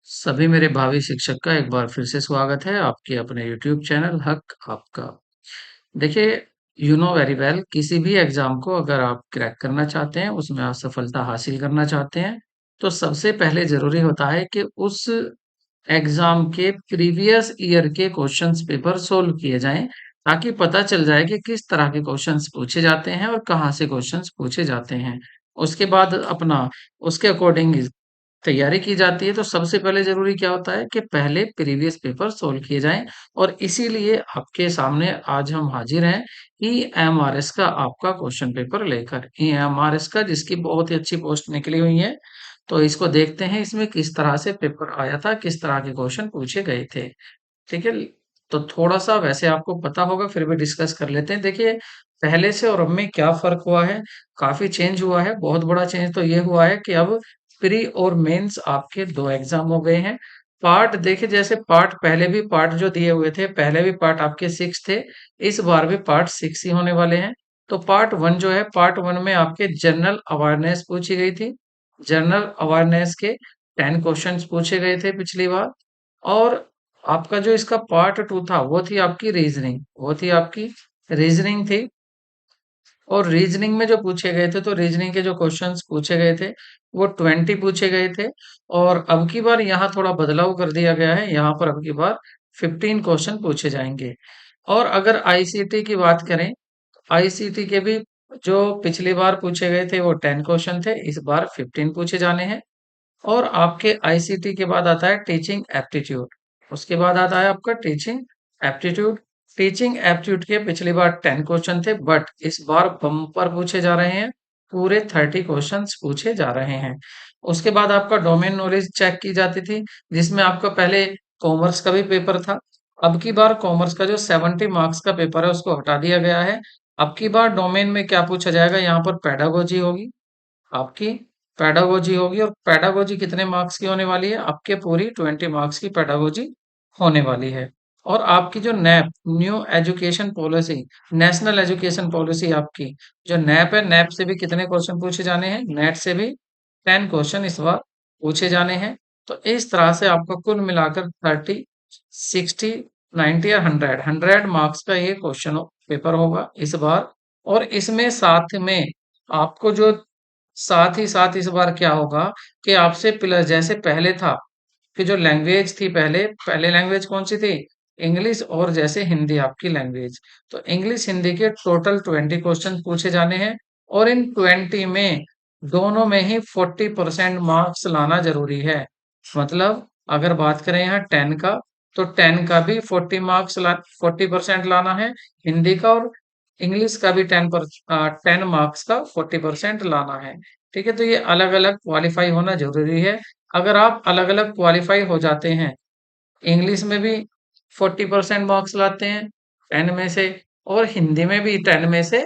सभी मेरे भावी शिक्षक का एक बार फिर से स्वागत है आपके अपने यूट्यूब चैनल हक आपका। देखिए, यू नो वेरी वेल, किसी भी एग्जाम को अगर आप क्रैक करना चाहते हैं, उसमें आप सफलता हासिल करना चाहते हैं, तो सबसे पहले जरूरी होता है कि उस एग्जाम के प्रीवियस ईयर के क्वेश्चंस पेपर सोल्व किए जाएं, ताकि पता चल जाए कि किस तरह के क्वेश्चंस पूछे जाते हैं और कहाँ से क्वेश्चंस पूछे जाते हैं। उसके बाद अपना उसके अकॉर्डिंग तैयारी की जाती है। तो सबसे पहले ज़रूरी क्या होता है कि पहले प्रीवियस पेपर सोल्व किए जाएँ, और इसीलिए आपके सामने आज हम हाज़िर हैं ईएमआरएस का आपका क्वेश्चन पेपर लेकर। ईएमआरएस का जिसकी बहुत ही अच्छी पोस्ट निकली हुई है। तो इसको देखते हैं इसमें किस तरह से पेपर आया था, किस तरह के क्वेश्चन पूछे गए थे। ठीक है? तो थोड़ा-सा वैसे आपको पता होगा, फिर भी डिस्कस कर लेते हैं। देखिए, पहले से और अब में क्या फ़र्क हुआ है? काफ़ी चेंज हुआ है। बहुत बड़ा चेंज तो ये हुआ है कि अब प्री और मेंस आपके 2 एग्ज़ाम हो गए हैं। पार्ट देखिए, जैसे पार्ट पहले भी पार्ट जो दिए हुए थे, पहले भी पार्ट आपके 6 थे, इस बार भी पार्ट 6 ही होने वाले हैं। तो पार्ट 1 जो है, पार्ट 1 में आपके जनरल अवेयरनेस पूछी गई थी। जनरल अवेयरनेस के 10 क्वेश्चन्स पूछे गए थे पिछली बार। और आपका जो इसका पार्ट 2 था, वो थी आपकी रीजनिंग, वो थी आपकी रीजनिंग थी। और रीजनिंग में जो पूछे गए थे, तो रीजनिंग के जो क्वेश्चंस पूछे गए थे, वो 20 पूछे गए थे। और अब की बार यहाँ थोड़ा बदलाव कर दिया गया है, यहाँ पर अब की बार 15 क्वेश्चन पूछे जाएंगे। और अगर आईसीटी की बात करें, आईसीटी के भी जो पिछली बार पूछे गए थे वो 10 क्वेश्चन थे, इस बार 15 पूछे जाने हैं। और आपके आईसीटी के बाद आता है टीचिंग एप्टीट्यूड। उसके बाद आता है आपका टीचिंग एप्टीट्यूड। टीचिंग एप्टीट्यूड के पिछली बार 10 क्वेश्चन थे, बट इस बार बम्पर पूछे जा रहे हैं। पूरे 30 क्वेश्चंस पूछे जा रहे हैं। उसके बाद आपका डोमेन नॉलेज चेक की जाती थी, जिसमें आपका पहले कॉमर्स का भी पेपर था। अब की बार कॉमर्स का जो 70 मार्क्स का पेपर है, उसको हटा दिया गया है। अब की बार डोमेन में क्या पूछा जाएगा, यहाँ पर पेडागोजी होगी आपकी। पेडागोजी होगी, और पेडागोजी कितने मार्क्स की होने वाली है, आपके पूरी 20 मार्क्स की पेडागोजी होने वाली है। और आपकी जो nap, new education policy, national education policy, आपकी जो नैप है, नैप से भी कितने क्वेश्चन पूछे जाने हैं, नेट से भी 10 क्वेश्चन इस बार पूछे जाने हैं। तो इस तरह से आपका कुल मिलाकर 30, 60, 90 या 100 मार्क्स का ये क्वेश्चन पेपर होगा इस बार। और इसमें साथ में आपको जो साथ ही साथ इस बार क्या होगा कि आपसे प्लस, जैसे पहले था कि जो लैंग्वेज थी, पहले पहले लैंग्वेज कौन सी थी, इंग्लिश, और जैसे हिंदी आपकी लैंग्वेज। तो इंग्लिश हिंदी के टोटल 20 क्वेश्चन पूछे जाने हैं। और इन 20 में दोनों में ही 40% मार्क्स लाना जरूरी है। मतलब अगर बात करें यहाँ 10 का, तो 10 का भी 40% लाना है हिंदी का, और इंग्लिश का भी 10 मार्क्स का 40% लाना है। ठीक है? तो ये अलग अलग क्वालिफाई होना जरूरी है। अगर आप अलग अलग क्वालिफाई हो जाते हैं, इंग्लिश में भी 40% मार्क्स लाते हैं 10 में से, और हिंदी में भी 10 में से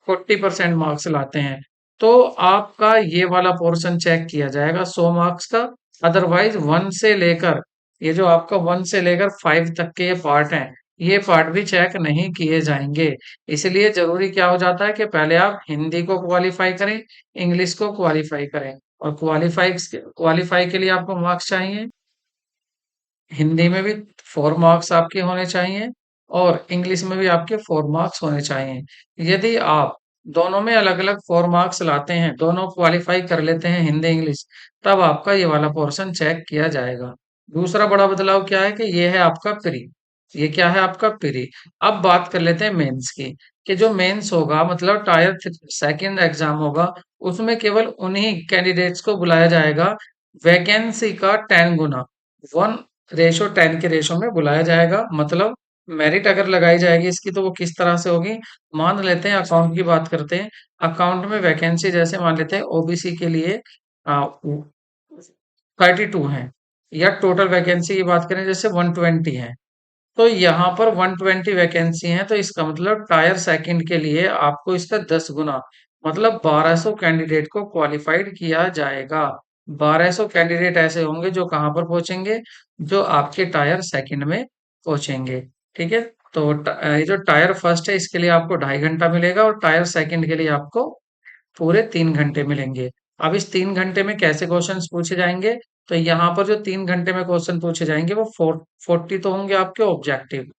40% मार्क्स लाते हैं, तो आपका ये वाला पोर्शन चेक किया जाएगा 100 मार्क्स का। अदरवाइज 1 से लेकर, ये जो आपका 1 से लेकर 5 तक के ये पार्ट हैं, ये पार्ट भी चेक नहीं किए जाएंगे। इसलिए जरूरी क्या हो जाता है कि पहले आप हिंदी को क्वालिफाई करें, इंग्लिश को क्वालिफाई करें। और क्वालिफाई के लिए आपको मार्क्स चाहिए, हिंदी में भी 4 मार्क्स आपके होने चाहिए, और इंग्लिश में भी आपके 4 मार्क्स होने चाहिए। यदि आप दोनों में अलग-अलग 4 मार्क्स लाते हैं, दोनों क्वालिफाई कर लेते हैं हिंदी इंग्लिश, तब आपका ये वाला पोर्शन चेक किया जाएगा। दूसरा बड़ा बदलाव क्या है कि ये है आपका प्री। ये क्या है आपका प्री। अब बात कर लेते हैं मेंस की, कि जो मेंस होगा, मतलब टायर सेकंड एग्जाम होगा, उसमें केवल उन्हीं कैंडिडेट्स को बुलाया जाएगा वैकेंसी का 10 गुना, 1:10 के रेशो में बुलाया जाएगा। मतलब मेरिट अगर लगाई जाएगी इसकी, तो वो किस तरह से होगी, मान लेते हैं अकाउंट की बात करते हैं। अकाउंट में वैकेंसी जैसे मान लेते हैं ओबीसी के लिए 32 है, या टोटल वैकेंसी की बात करें जैसे 120 है, तो यहाँ पर 120 वैकेंसी है, तो इसका मतलब टायर सेकंड के लिए आपको इसका 10 गुना, मतलब 1200 कैंडिडेट को क्वालिफाइड किया जाएगा। 1200 कैंडिडेट ऐसे होंगे जो कहाँ पर पहुंचेंगे, जो आपके टायर सेकंड में पहुंचेंगे। ठीक है? तो ये जो टायर फर्स्ट है, इसके लिए आपको 2.5 घंटा मिलेगा, और टायर सेकंड के लिए आपको पूरे 3 घंटे मिलेंगे। अब इस 3 घंटे में कैसे क्वेश्चंस पूछे जाएंगे, तो यहाँ पर जो 3 घंटे में क्वेश्चन पूछे जाएंगे वो 40 तो होंगे आपके ऑब्जेक्टिव,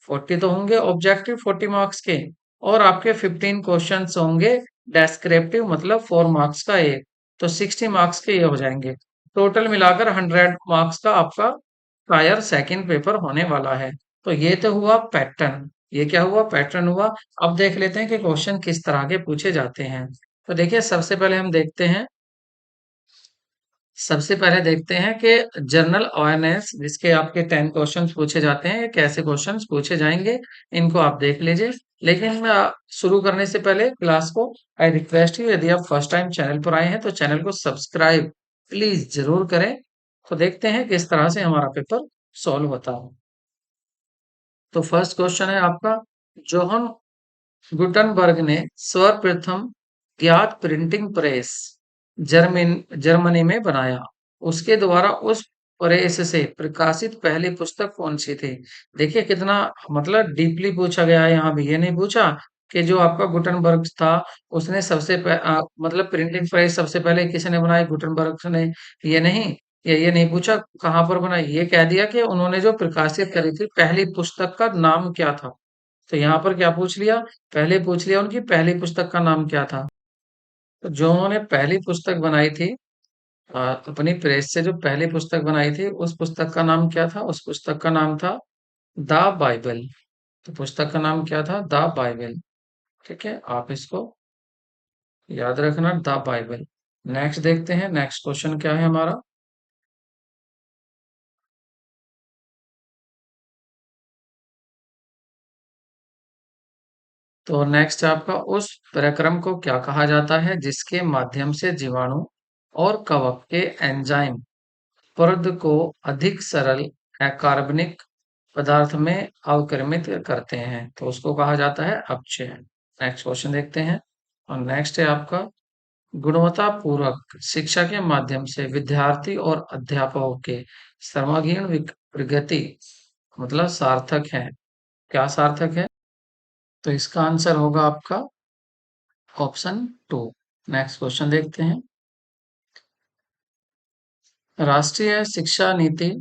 40 मार्क्स के, और आपके 15 क्वेश्चन होंगे डेस्क्रिप्टिव, मतलब 4 मार्क्स का एक, तो 60 मार्क्स के ये हो जाएंगे। टोटल मिलाकर 100 मार्क्स का आपका प्रायर सेकंड पेपर होने वाला है। तो ये तो हुआ पैटर्न, ये क्या हुआ, पैटर्न हुआ। अब देख लेते हैं कि क्वेश्चन किस तरह के पूछे जाते हैं। तो देखिए सबसे पहले हम देखते हैं, सबसे पहले देखते हैं कि जनरल अवेयरनेस जिसके आपके 10 क्वेश्चंस पूछे जाते हैं, ये कैसे क्वेश्चंस पूछे जाएंगे, इनको आप देख लीजिए। लेकिन शुरू करने से पहले क्लास को, आई रिक्वेस्ट यू, यदि आप फर्स्ट टाइम चैनल पर आए हैं तो चैनल को सब्सक्राइब प्लीज जरूर करें। तो देखते हैं किस तरह से हमारा पेपर सॉल्व होता है। तो फर्स्ट क्वेश्चन है आपका, जोहन गुटनबर्ग ने सर्वप्रथम ज्ञात प्रिंटिंग प्रेस जर्मनी में बनाया। उसके द्वारा उस प्रेस से प्रकाशित पहली पुस्तक कौन सी थी? देखिए कितना मतलब डीपली पूछा गया है, यहाँ भी ये नहीं पूछा कि जो आपका गुटनबर्ग था उसने मतलब प्रिंटिंग प्रेस सबसे पहले किसने बनाई, गुटनबर्ग ने, ये नहीं, ये नहीं पूछा कहाँ पर बनाई, ये कह दिया कि उन्होंने जो प्रकाशित करी थी पहली पुस्तक का नाम क्या था। तो यहाँ पर क्या पूछ लिया, पहले पूछ लिया उनकी पहली पुस्तक का नाम क्या था। तो जो उन्होंने पहली पुस्तक बनाई थी, अपनी प्रेस से जो पहली पुस्तक बनाई थी उस पुस्तक का नाम क्या था, उस पुस्तक का नाम था द बाइबल। तो पुस्तक का नाम क्या था, द बाइबल। ठीक है, आप इसको याद रखना, द बाइबल। नेक्स्ट देखते हैं, नेक्स्ट क्वेश्चन क्या है हमारा। तो नेक्स्ट आपका, उस प्रक्रम को क्या कहा जाता है जिसके माध्यम से जीवाणु और कवक के एंजाइम पर्द को अधिक सरल अकार्बनिक पदार्थ में अवक्रमित करते हैं, तो उसको कहा जाता है अपचय। नेक्स्ट क्वेश्चन देखते हैं। और नेक्स्ट है आपका, गुणवत्ता पूर्वक शिक्षा के माध्यम से विद्यार्थी और अध्यापकों के सर्वांगीण प्रगति मतलब सार्थक है, क्या सार्थक है? तो इसका आंसर होगा आपका ऑप्शन 2। नेक्स्ट क्वेश्चन देखते हैं। राष्ट्रीय शिक्षा नीति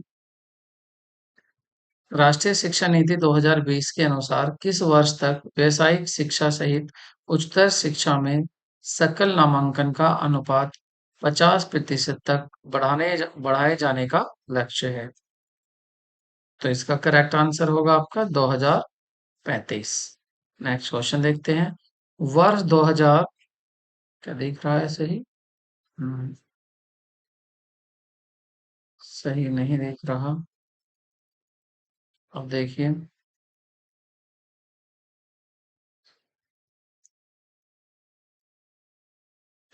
राष्ट्रीय शिक्षा नीति 2020 के अनुसार किस वर्ष तक व्यावसायिक शिक्षा सहित उच्चतर शिक्षा में सकल नामांकन का अनुपात 50% तक बढ़ाए जाने का लक्ष्य है? तो इसका करेक्ट आंसर होगा आपका 2035। नेक्स्ट क्वेश्चन देखते हैं। वर्ष 2000, क्या दिख रहा है सही? हम्म, सही नहीं दिख रहा। अब देखिए,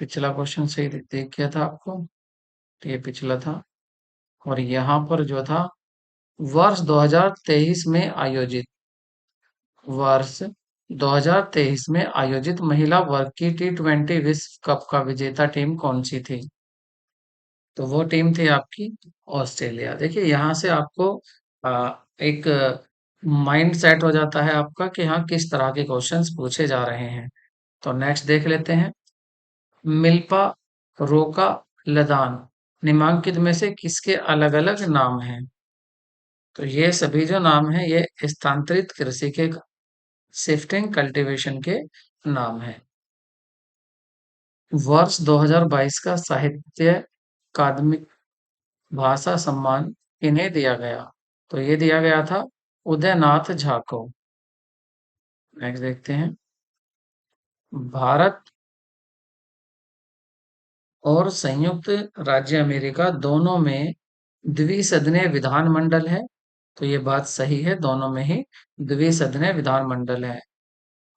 पिछला क्वेश्चन सही दिख गया था आपको, तो ये पिछला था। और यहाँ पर जो था, वर्ष 2023 में आयोजित वर्ष 2023 में आयोजित महिला वर्ग की T20 विश्व कप का विजेता टीम कौन सी थी? तो वो टीम थी आपकी ऑस्ट्रेलिया। देखिए यहाँ से आपको एक माइंड सेट हो जाता है आपका कि हाँ किस तरह के क्वेश्चंस पूछे जा रहे हैं। तो नेक्स्ट देख लेते हैं। मिल्पा, रोका, लदान निम्नलिखित में से किसके अलग अलग नाम हैं? तो ये सभी जो नाम हैं ये स्थानांतरित कृषि के, शिफ्टिंग कल्टीवेशन के नाम है। वर्ष 2022 का साहित्य अकादमिक भाषा सम्मान किन्हें दिया गया? तो ये दिया गया था उदयनाथ झा को। नेक्स्ट देखते हैं। भारत और संयुक्त राज्य अमेरिका दोनों में द्विसदनीय विधानमंडल है। तो ये बात सही है, दोनों में ही द्विसदनीय विधानमंडल है।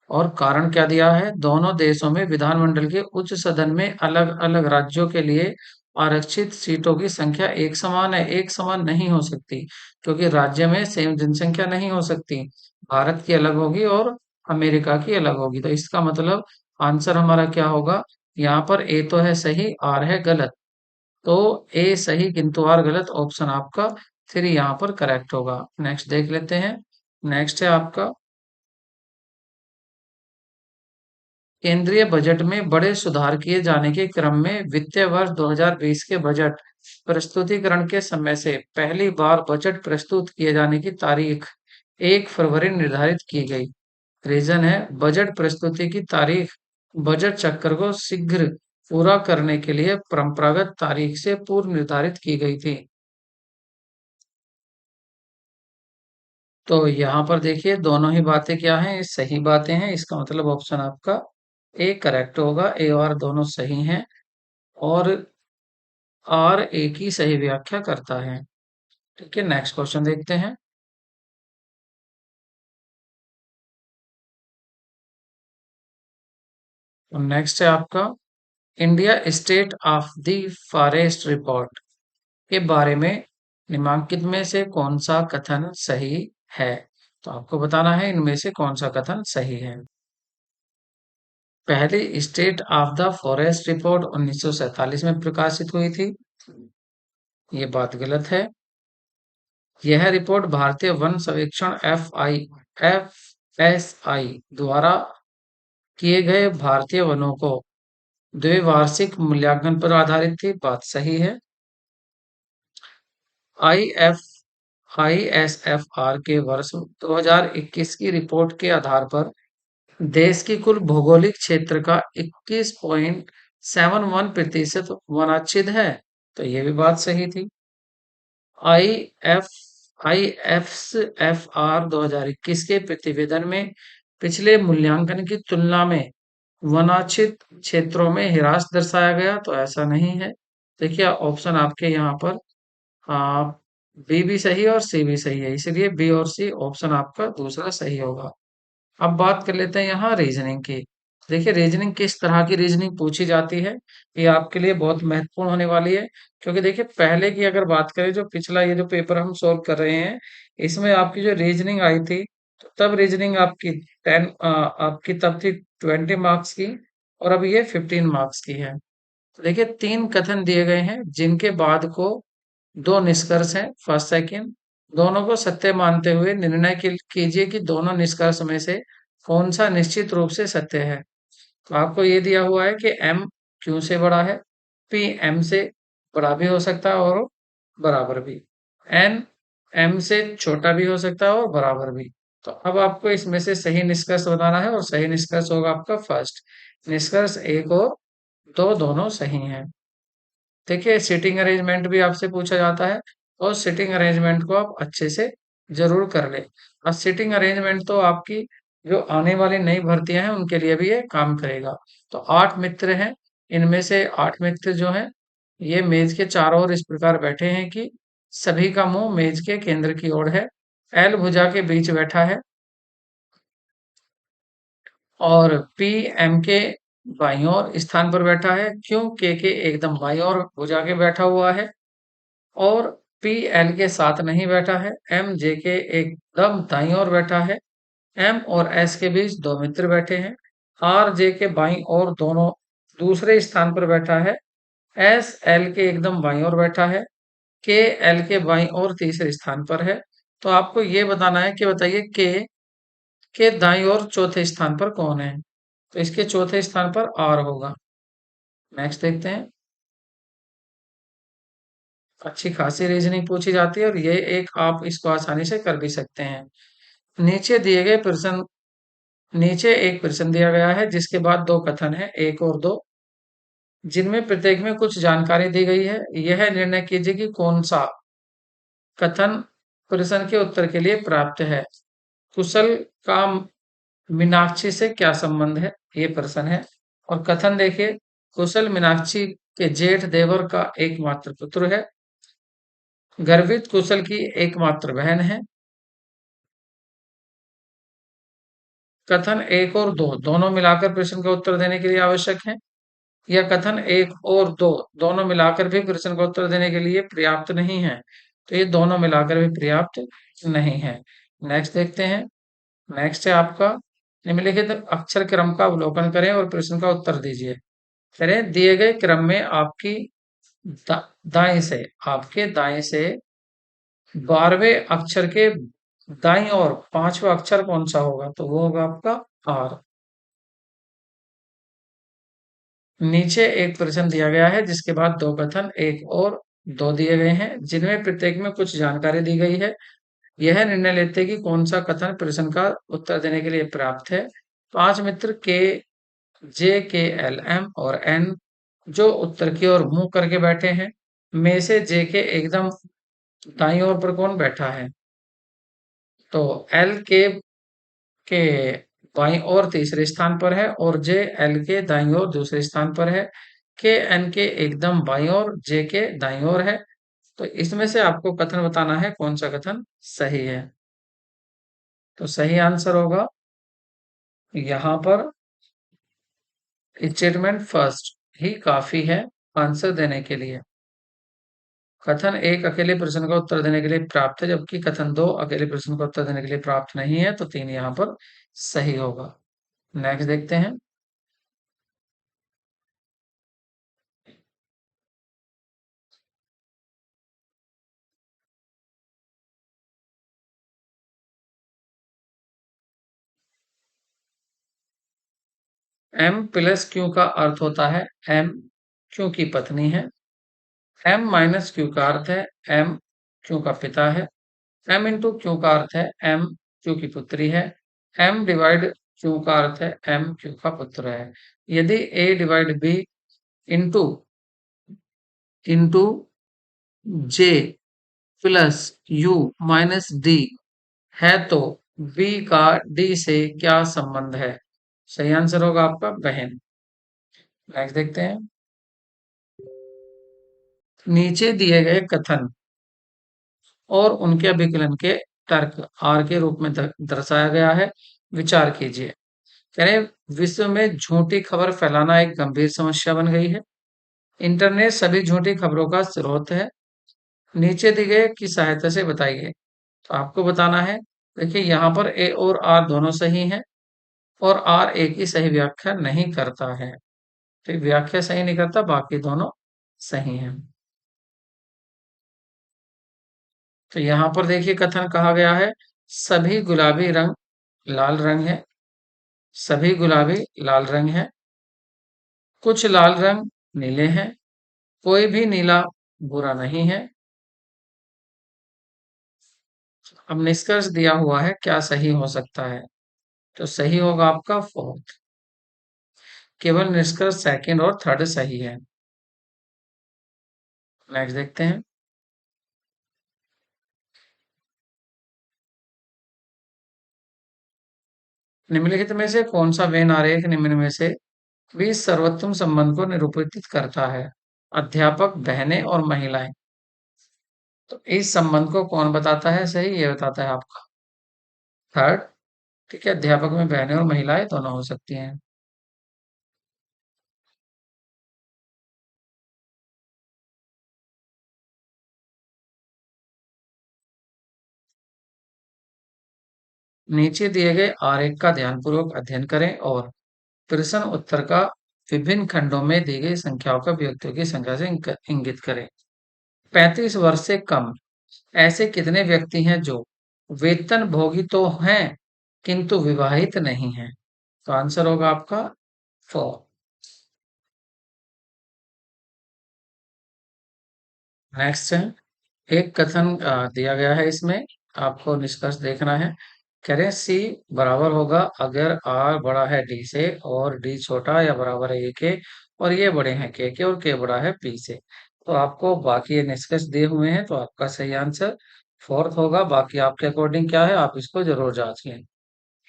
और कारण क्या दिया है, दोनों देशों में विधानमंडल के उच्च सदन में अलग अलग राज्यों के लिए आरक्षित सीटों की संख्या एक समान है, एक समान नहीं हो सकती, क्योंकि राज्य में सेम जनसंख्या नहीं हो सकती। भारत की अलग होगी और अमेरिका की अलग होगी, तो इसका मतलब आंसर हमारा क्या होगा, यहाँ पर ए तो है सही, आर है गलत। तो ए सही किंतु आर गलत, ऑप्शन आपका 3 यहाँ पर करेक्ट होगा। नेक्स्ट देख लेते हैं। नेक्स्ट है आपका, केंद्रीय बजट में बड़े सुधार किए जाने के क्रम में वित्तीय वर्ष 2020 के बजट प्रस्तुतिकरण के समय से पहली बार बजट प्रस्तुत किए जाने की तारीख 1 फरवरी निर्धारित की गई। रीजन है बजट प्रस्तुति की तारीख बजट चक्र को शीघ्र पूरा करने के लिए परंपरागत तारीख से पूर्व निर्धारित की गई थी। तो यहाँ पर देखिए दोनों ही बातें क्या हैं, ये सही बातें हैं। इसका मतलब ऑप्शन आपका ए करेक्ट होगा। ए और दोनों सही हैं और आर ए की सही व्याख्या करता है। ठीक है, नेक्स्ट क्वेश्चन देखते हैं। तो नेक्स्ट है आपका India state of the forest report के बारे में निम्नलिखित में से कौन सा कथन सही है। तो आपको बताना है इनमें से कौन सा कथन सही है। पहली state of the forest report 1947 में प्रकाशित हुई थी। ये बात गलत है। यह रिपोर्ट भारतीय वन सर्वेक्षण FSI द्वारा किए गए भारतीय वनों को द्विवार्षिक मूल्यांकन पर आधारित थी। बात सही है। IF ISFR के वर्ष 2021 की रिपोर्ट के आधार पर देश की कुल भौगोलिक क्षेत्र का 21.71% वनाच्छिद है। तो ये भी बात सही थी। आई एफ IFSFR 2021 के प्रतिवेदन में पिछले मूल्यांकन की तुलना में वनाच्छिद क्षेत्रों में ह्रास दर्शाया गया, तो ऐसा नहीं है। देखिए ऑप्शन आपके यहाँ पर आ, बी भी सही और सी भी सही है, इसलिए बी और सी ऑप्शन आपका दूसरा सही होगा। अब बात कर लेते हैं यहाँ रीजनिंग की। देखिए रीजनिंग किस तरह की रीजनिंग पूछी जाती है, ये आपके लिए बहुत महत्वपूर्ण होने वाली है। क्योंकि देखिए पहले की अगर बात करें, जो पिछला ये जो पेपर हम सोल्व कर रहे हैं, इसमें आपकी जो रीजनिंग आई थी, तो तब रीजनिंग आपकी आपकी तब थी 20 मार्क्स की और अब ये 15 मार्क्स की है। तो देखिए 3 कथन दिए गए हैं जिनके बाद को 2 निष्कर्ष हैं, फर्स्ट सेकंड, दोनों को सत्य मानते हुए निर्णय कीजिए कि दोनों निष्कर्ष में से कौन सा निश्चित रूप से सत्य है। तो आपको ये दिया हुआ है कि m q से बड़ा है, p m से बड़ा भी हो सकता है और बराबर भी, n m से छोटा भी हो सकता है और बराबर भी। तो अब आपको इसमें से सही निष्कर्ष बताना है और सही निष्कर्ष होगा आपका फर्स्ट। निष्कर्ष एक और दो दोनों सही हैं। देखिए सीटिंग अरेंजमेंट भी आपसे पूछा जाता है और सीटिंग अरेंजमेंट को आप अच्छे से जरूर कर लें। और सीटिंग अरेंजमेंट तो आपकी जो आने वाली नई भर्तियां हैं उनके लिए भी ये काम करेगा। तो 8 मित्र हैं, इनमें से 8 मित्र जो हैं ये मेज के चारों ओर इस प्रकार बैठे हैं कि सभी का मुंह मेज के केंद्र की ओर है। एल भुजा के बीच बैठा है और पी एम के बाईं ओर स्थान पर बैठा है। क्यू के एकदम बाईं ओर भुजा के बैठा हुआ है और पी एल के साथ नहीं बैठा है। एम जे के एकदम दाईं ओर बैठा है। एम और एस के बीच 2 मित्र बैठे हैं। आर जे के बाईं ओर दोनों दूसरे स्थान पर बैठा है। एस एल के एकदम बाईं ओर बैठा है। के एल के बाईं ओर तीसरे स्थान पर है। तो आपको ये बताना है कि बताइए के दाईं ओर चौथे स्थान पर कौन है। तो इसके चौथे स्थान पर आर होगा। नेक्स्ट देखते हैं। अच्छी खासी रीजनिंग पूछी जाती है और ये एक आप इसको आसानी से कर भी सकते हैं। नीचे दिए गए प्रश्न नीचे एक प्रश्न दिया गया है जिसके बाद 2 कथन है, एक और दो, जिनमें प्रत्येक में कुछ जानकारी दी गई है। यह निर्णय कीजिए कि कौन सा कथन प्रश्न के उत्तर के लिए प्राप्त है। कुशल का मीनाक्षी से क्या संबंध है, ये प्रश्न है। और कथन देखिए, कुशल मीनाक्षी के जेठ देवर का एकमात्र पुत्र है। गर्वित कुशल की एकमात्र बहन है। कथन एक और दो दोनों मिलाकर प्रश्न का उत्तर देने के लिए आवश्यक है, या कथन एक और दो दोनों मिलाकर भी प्रश्न का उत्तर देने के लिए पर्याप्त नहीं है। तो ये दोनों मिलाकर भी पर्याप्त नहीं है। नेक्स्ट देखते हैं। नेक्स्ट है आपका निम्नलिखित अक्षर क्रम का अवलोकन करें और प्रश्न का उत्तर दीजिए। करें दिए गए क्रम में दाएं से आपके दाएं से 12वें अक्षर के दाईं ओर 5वां अक्षर कौन सा होगा, तो वो होगा आपका आर। नीचे एक प्रश्न दिया गया है जिसके बाद 2 कथन एक और दो दिए गए हैं जिनमें प्रत्येक में कुछ जानकारी दी गई है। यह निर्णय लेते हैं कि कौन सा कथन प्रश्न का उत्तर देने के लिए पर्याप्त है। पांच मित्र के, जे, के, एल, एम और एन जो उत्तर की ओर मुंह करके बैठे हैं, में से जे के एकदम दाईं ओर पर कौन बैठा है? तो एल के बाईं ओर तीसरे स्थान पर है और जे एल के दाईं ओर दूसरे स्थान पर है। के एन के एकदम बाईं ओर, जे के दाईं ओर है। तो इसमें से आपको कथन बताना है कौन सा कथन सही है। तो सही आंसर होगा यहाँ पर स्टेटमेंट फर्स्ट ही काफी है आंसर देने के लिए। कथन एक अकेले प्रश्न का उत्तर देने के लिए प्राप्त है, जबकि कथन दो अकेले प्रश्न का उत्तर देने के लिए प्राप्त नहीं है। तो तीन यहाँ पर सही होगा। नेक्स्ट देखते हैं। एम प्लस क्यू का अर्थ होता है एम क्यू की पत्नी है। एम माइनस क्यू का अर्थ है एम क्यू का पिता है। एम इंटू क्यू का अर्थ है एम क्यू की पुत्री है। एम डिवाइड क्यू का अर्थ है एम क्यू का पुत्र है। यदि A divide B into into J plus U minus D है तो बी का डी से क्या संबंध है? सही आंसर होगा आपका बहन। नेक्स्ट देखते हैं। नीचे दिए गए कथन और उनके अभिकलन के तर्क आर के रूप में दर्शाया गया है। विचार कीजिए। कह रहे विश्व में झूठी खबर फैलाना एक गंभीर समस्या बन गई है। इंटरनेट सभी झूठी खबरों का स्रोत है। नीचे दी गए की सहायता से बताइए। तो आपको बताना है। देखिए यहाँ पर ए और आर दोनों सही हैं और आर ए की सही व्याख्या नहीं करता है। तो व्याख्या सही नहीं करता, बाकी दोनों सही हैं। तो यहाँ पर देखिए कथन कहा गया है सभी गुलाबी रंग लाल रंग है। सभी गुलाबी लाल रंग है। कुछ लाल रंग नीले हैं। कोई भी नीला बुरा नहीं है। अब निष्कर्ष दिया हुआ है क्या सही हो सकता है? तो सही होगा आपका फोर्थ। केवल निष्कर्ष सेकंड और थर्ड सही है। नेक्स्ट देखते हैं। निम्नलिखित में से कौन सा वेन आरेख निम्न में से भी सर्वोत्तम संबंध को निरूपित करता है? अध्यापक, बहनें और महिलाएं। तो इस संबंध को कौन बताता है सही? ये बताता है आपका थर्ड। ठीक है, अध्यापक में बहनें और महिलाएं दोनों हो सकती हैं। नीचे दिए गए आरेख का ध्यानपूर्वक अध्ययन करें और प्रश्न उत्तर का विभिन्न खंडों में दी गई संख्याओं का व्यक्तियों की संख्या से इंगित करें। 35 वर्ष से कम ऐसे कितने व्यक्ति हैं जो वेतन भोगी तो हैं किंतु विवाहित नहीं हैं? तो आंसर होगा आपका फोर। नेक्स्ट है एक कथन दिया गया है इसमें आपको निष्कर्ष देखना है। कह रहे हैं सी बराबर होगा अगर आर बड़ा है डी से और डी छोटा या बराबर है ए के और ये बड़े हैं के और के बड़ा है पी से। तो आपको बाकी ये निष्कर्ष दिए हुए हैं तो आपका सही आंसर फोर्थ होगा। बाकी आपके अकॉर्डिंग क्या है आप इसको जरूर जांच लें।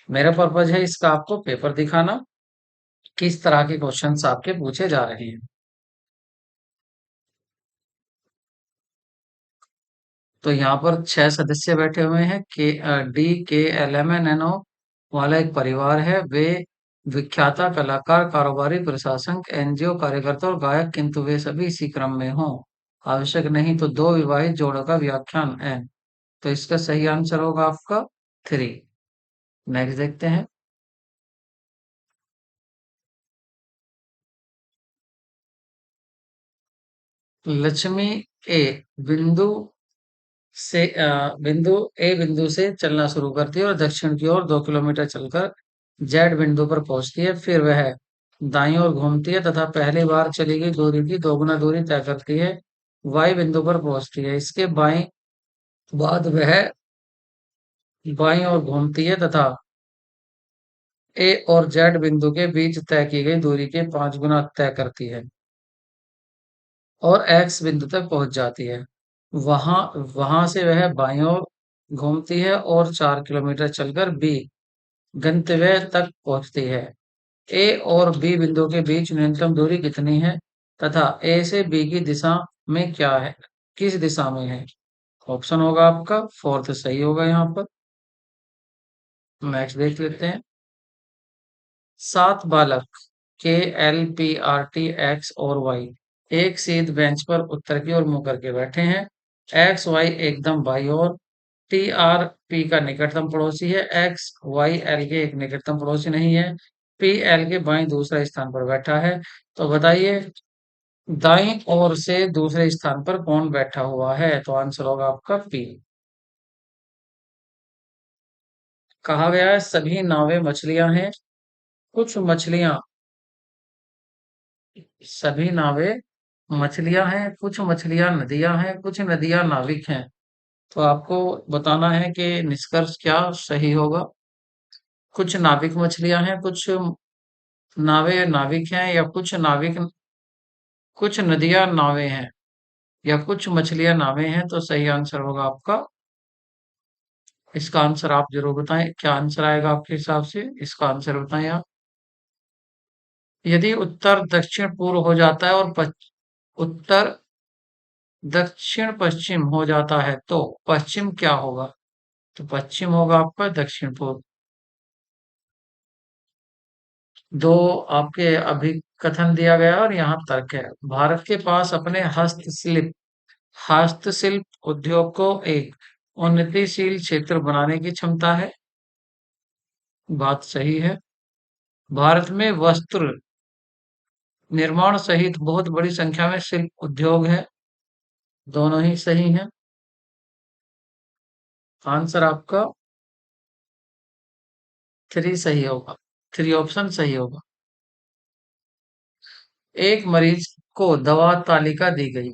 मेरा पर्पज है इसका आपको पेपर दिखाना, किस तरह के क्वेश्चंस आपके पूछे जा रहे हैं। तो यहाँ पर 6 सदस्य बैठे हुए हैं। D K L M N N O वाला एक परिवार है। वे विख्याता कलाकार, कारोबारी, प्रशासक, एनजीओ कार्यकर्ता और गायक, किंतु वे सभी इसी क्रम में हों आवश्यक नहीं तो दो विवाहित जोड़ों का व्याख्यान है। तो इसका सही आंसर होगा आपका थ्री। नेक्स्ट देखते हैं। लक्ष्मी ए बिंदु बिंदु ए बिंदु से चलना शुरू करती है और दक्षिण की ओर 2 किलोमीटर चलकर जेड बिंदु पर पहुंचती है। फिर वह दाईं ओर घूमती है तथा पहली बार चली गई दूरी की दोगुना दूरी तय करती है। वाई बिंदु पर पहुंचती है। इसके बाएं बाद वह बाईं ओर घूमती है तथा ए और जेड बिंदु के बीच तय की गई दूरी के 5 गुना तय करती है और एक्स बिंदु तक पहुंच जाती है। वहां वहां से वह बाईं ओर घूमती है और 4 किलोमीटर चलकर बी गंतव्य तक पहुंचती है। ए और बी बिंदु के बीच न्यूनतम दूरी कितनी है तथा ए से बी की दिशा में क्या है, किस दिशा में है? ऑप्शन होगा आपका फोर्थ सही होगा यहाँ पर। नेक्स्ट देख लेते हैं। 7 बालक के L P R T x और वाई एक सीध बेंच पर उत्तर की ओर मुंह करके बैठे हैं। एक्स वाई एकदम बाई ओर, टी आर पी का निकटतम पड़ोसी है, एक्स वाई एल के एक निकटतम पड़ोसी नहीं है, पी एल के बाईं दूसरे स्थान पर बैठा है। तो बताइए दाईं ओर से दूसरे स्थान पर कौन बैठा हुआ है? तो आंसर होगा आपका पी। कहा गया है सभी नावें मछलियां हैं, कुछ मछलियां सभी नावें मछलियां हैं, कुछ मछलियां नदियां हैं, कुछ नदियां नाविक हैं। तो आपको बताना है कि निष्कर्ष क्या सही होगा। कुछ नाविक मछलियां हैं, कुछ नावें नाविक हैं, या कुछ नाविक कुछ नदियां नावें हैं, या कुछ मछलियां नावें हैं। तो सही आंसर होगा आपका। इसका आंसर आप जरूर बताएं, क्या आंसर आएगा आपके हिसाब से? इसका आंसर बताएं आप। यदि उत्तर दक्षिण पूर्व हो जाता है और उत्तर दक्षिण पश्चिम हो जाता है तो पश्चिम क्या होगा? तो पश्चिम होगा आपका दक्षिण पूर्व। दो आपके अभी कथन दिया गया और यहाँ तर्क है। भारत के पास अपने हस्तशिल्प उद्योग को एक उन्नतिशील क्षेत्र बनाने की क्षमता है। बात सही है। भारत में वस्त्र निर्माण सहित बहुत बड़ी संख्या में शिल्प उद्योग है। दोनों ही सही हैं। आंसर आपका थ्री सही होगा। थ्री ऑप्शन सही होगा। एक मरीज को दवा तालिका दी गई।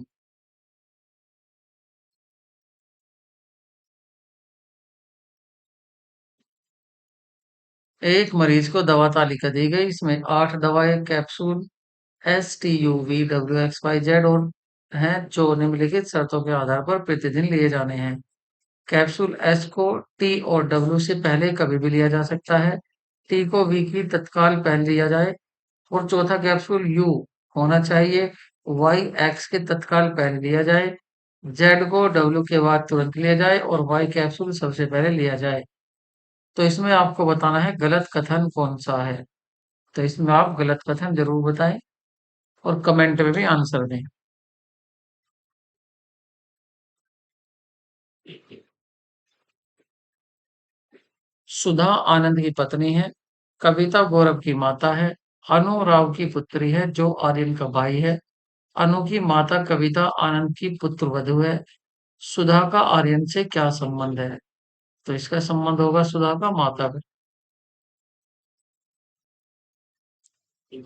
एक मरीज को दवा तालिका दी गई, इसमें 8 दवाएं कैप्सूल STUVWXYZ और हैं जो निम्नलिखित शर्तों के आधार पर प्रतिदिन लिए जाने हैं। कैप्सूल एस को टी और डब्ल्यू से पहले कभी भी लिया जा सकता है। टी को वी की तत्काल पहले लिया जाए और चौथा कैप्सूल यू होना चाहिए। वाई एक्स के तत्काल पहले लिया जाए। जेड को डब्ल्यू के बाद तुरंत लिया जाए और वाई कैप्सूल सबसे पहले लिया जाए। तो इसमें आपको बताना है गलत कथन कौन सा है। तो इसमें आप गलत कथन जरूर बताएं और कमेंट में भी आंसर दें। सुधा आनंद की पत्नी है, कविता गौरव की माता है, अनु राव की पुत्री है जो आर्यन का भाई है, अनु की माता कविता आनंद की पुत्रवधू है। सुधा का आर्यन से क्या संबंध है? तो इसका संबंध होगा सुधा का माता का।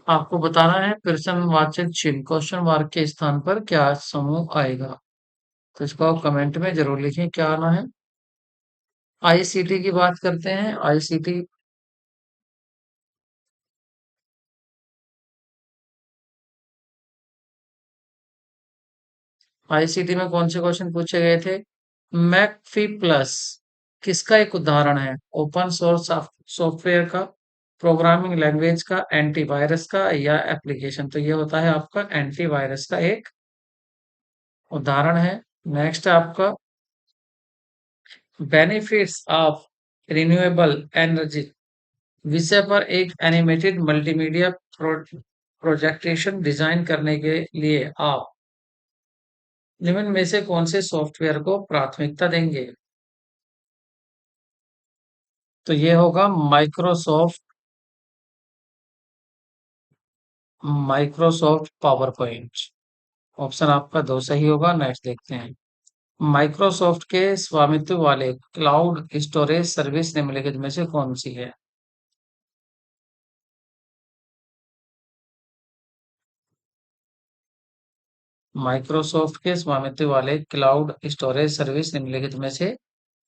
आपको बताना है प्रश्नवाचक चिन्ह क्वेश्चन मार्क के स्थान पर क्या समूह आएगा। तो इसको आप कमेंट में जरूर लिखें क्या आना है। आईसीटी की बात करते हैं। आईसीटी आईसीटी में कौन से क्वेश्चन पूछे गए थे? मैकफी प्लस किसका एक उदाहरण है? ओपन सोर्स सॉफ्टवेयर का, प्रोग्रामिंग लैंग्वेज का, एंटीवायरस का, या एप्लीकेशन? तो ये होता है आपका एंटीवायरस का एक उदाहरण है। नेक्स्ट है आपका बेनिफिट्स ऑफ रिन्यूएबल एनर्जी विषय पर एक एनिमेटेड मल्टीमीडिया प्रोजेक्टेशन डिजाइन करने के लिए आप निम्न में से कौन से सॉफ्टवेयर को प्राथमिकता देंगे? तो ये होगा माइक्रोसॉफ्ट पावर पॉइंट। ऑप्शन आपका दो सही होगा। नेक्स्ट देखते हैं। माइक्रोसॉफ्ट के स्वामित्व वाले क्लाउड स्टोरेज सर्विस निम्नलिखित में से कौन सी है? माइक्रोसॉफ्ट के स्वामित्व वाले क्लाउड स्टोरेज सर्विस निम्नलिखित में से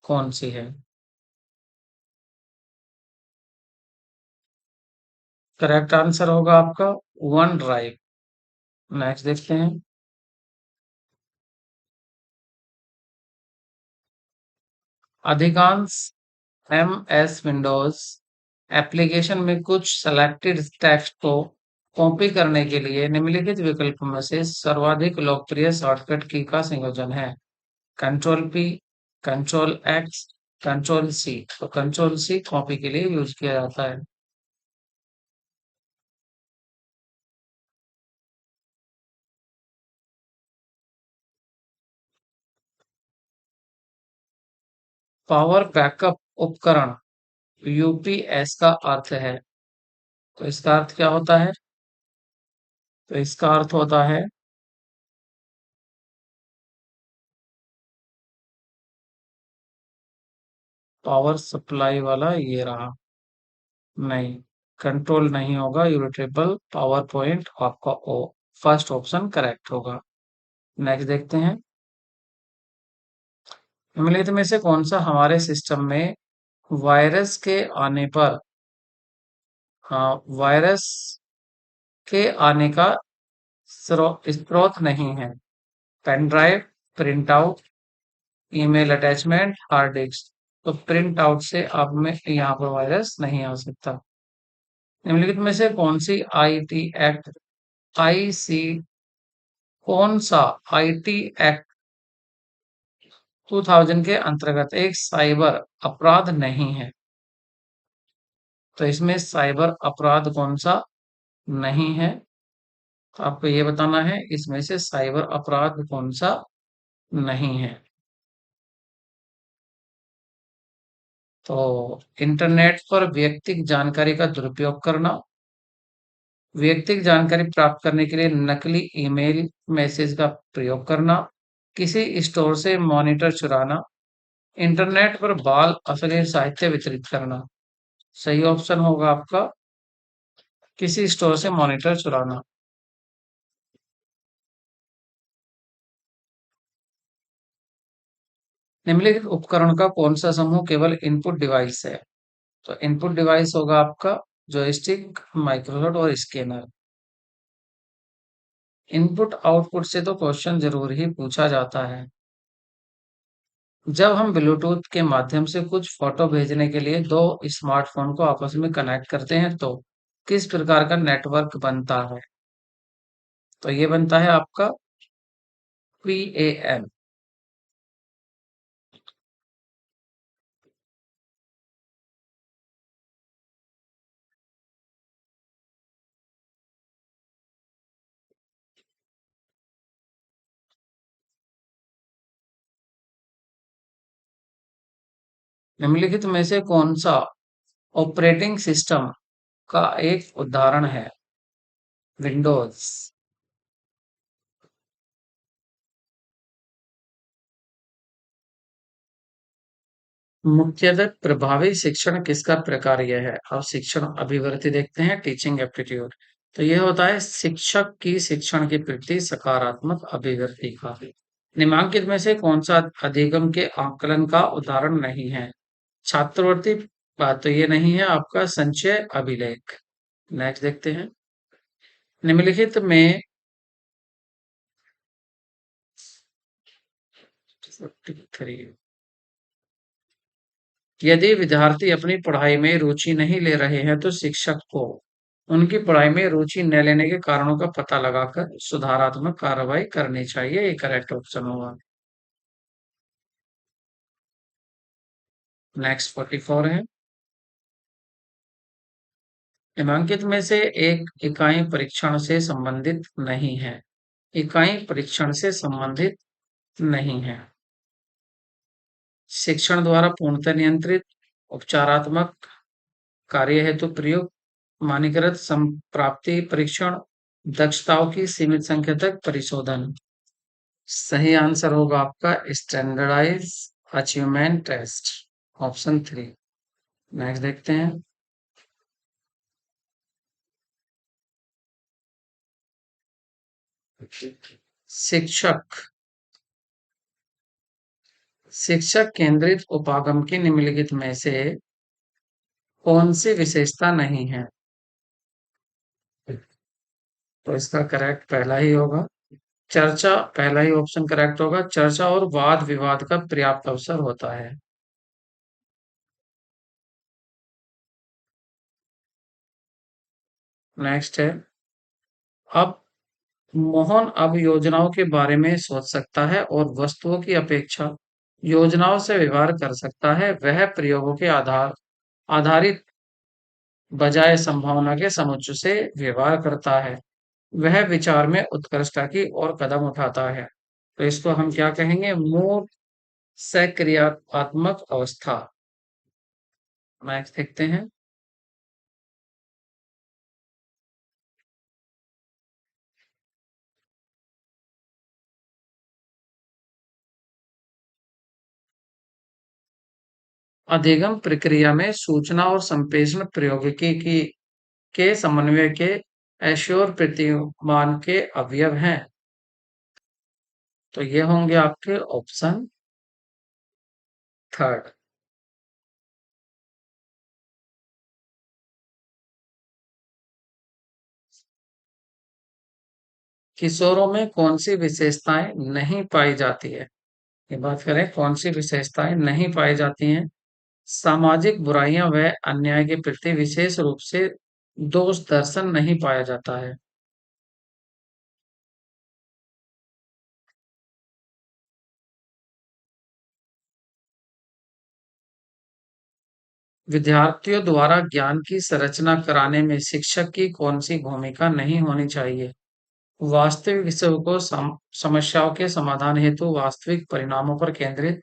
कौन सी है? करेक्ट आंसर होगा आपका वन ड्राइव। नेक्स्ट देखते हैं। अधिकांश एमएस विंडोज एप्लीकेशन में कुछ सेलेक्टेड टेक्स्ट को कॉपी करने के लिए निम्नलिखित विकल्प में से सर्वाधिक लोकप्रिय शॉर्टकट की का संयोजन है। Control P, control X, control C. तो कंट्रोल सी कॉपी के लिए यूज किया जाता है। पावर बैकअप उपकरण यूपीएस का अर्थ है। तो इसका अर्थ क्या होता है? तो इसका अर्थ होता है पावर सप्लाई वाला ये रहा। नहीं, कंट्रोल नहीं होगा, इरिटेबल पावर पॉइंट आपका ओ फर्स्ट ऑप्शन करेक्ट होगा। नेक्स्ट देखते हैं। निम्नलिखित में से कौन सा हमारे सिस्टम में वायरस के आने पर वायरस के आने का स्रोत नहीं है? Pen drive, print out, email attachment, hard disk. तो प्रिंट आउट से आप में यहाँ पर वायरस नहीं आ सकता। निम्नलिखित में से कौन सी आईटी एक्ट आईसी कौन सा आईटी एक्ट 2000 के अंतर्गत एक साइबर अपराध नहीं है? तो इसमें साइबर अपराध कौन सा नहीं है? तो आपको ये बताना है इसमें से साइबर अपराध कौन सा नहीं है। तो इंटरनेट पर व्यक्तिगत जानकारी का दुरुपयोग करना, व्यक्तिगत जानकारी प्राप्त करने के लिए नकली ईमेल मैसेज का प्रयोग करना, किसी स्टोर से मॉनिटर चुराना, इंटरनेट पर बाल अश्लील साहित्य वितरित करना। सही ऑप्शन होगा आपका किसी स्टोर से मॉनिटर चुराना। निम्नलिखित उपकरण का कौन सा समूह केवल इनपुट डिवाइस है? तो इनपुट डिवाइस होगा आपका जॉयस्टिक, माइक्रोफोन और स्कैनर। इनपुट आउटपुट से तो क्वेश्चन जरूर ही पूछा जाता है। जब हम ब्लूटूथ के माध्यम से कुछ फोटो भेजने के लिए दो स्मार्टफोन को आपस में कनेक्ट करते हैं तो किस प्रकार का नेटवर्क बनता है? तो ये बनता है आपका PAN। निम्नलिखित में से कौन सा ऑपरेटिंग सिस्टम का एक उदाहरण है? विंडोज। मुख्यतः प्रभावी शिक्षण किसका प्रकार यह है? अब शिक्षण अभिवृत्ति देखते हैं, टीचिंग एप्टीट्यूड। तो यह होता है शिक्षक की शिक्षण के प्रति सकारात्मक अभिवृत्ति का। निम्नलिखित में से कौन सा अधिगम के आकलन का उदाहरण नहीं है? छात्रवृत्ति बात तो ये नहीं है आपका संचय अभिलेख। नेक्स्ट देखते हैं। निम्नलिखित में 43 यदि विद्यार्थी अपनी पढ़ाई में रुचि नहीं ले रहे हैं तो शिक्षक को उनकी पढ़ाई में रुचि न लेने के कारणों का पता लगाकर सुधारात्मक कार्रवाई करनी चाहिए। ये करेक्ट ऑप्शन होगा। नेक्स्ट 44 है। निम्नलिखित में से एक इकाई परीक्षण से संबंधित नहीं है। इकाई परीक्षण से संबंधित नहीं है। शिक्षण द्वारा पूर्णतः नियंत्रित, उपचारात्मक, कार्य हेतु प्रयोग, मानकीकृत संप्राप्ति परीक्षण, दक्षताओं की सीमित संख्या तक परिशोधन। सही आंसर होगा आपका standardise achievement test, option 3। Next देखते हैं। शिक्षक शिक्षक केंद्रित उपागम की निम्नलिखित में से कौन सी विशेषता नहीं है? तो इसका करेक्ट पहला ही होगा। चर्चा पहला ही ऑप्शन करेक्ट होगा। चर्चा और वाद विवाद का पर्याप्त अवसर होता है। नेक्स्ट है, अब मोहन अब योजनाओं के बारे में सोच सकता है और वस्तुओं की अपेक्षा योजनाओं से व्यवहार कर सकता है। वह प्रयोगों के आधारित बजाय संभावना के समुच्चय से व्यवहार करता है। वह विचार में उत्कृष्टता की ओर कदम उठाता है। तो इसको हम क्या कहेंगे? मूल सक्रियात्मक अवस्था। नेक्स्ट देखते हैं। अधिगम प्रक्रिया में सूचना और संप्रेषण प्रौद्योगिकी के समन्वय के ऐश्वर्य प्रतिमान के अवयव हैं। तो ये होंगे आपके ऑप्शन थर्ड। किशोरों में कौन सी विशेषताएं नहीं पाई जाती है? ये बात करें कौन सी विशेषताएं नहीं पाई जाती हैं? सामाजिक बुराइयां व अन्याय के प्रति विशेष रूप से दोष दर्शन नहीं पाया जाता है। विद्यार्थियों द्वारा ज्ञान की संरचना कराने में शिक्षक की कौन सी भूमिका नहीं होनी चाहिए? वास्तविक विषयों को समस्याओं के समाधान हेतु वास्तविक परिणामों पर केंद्रित,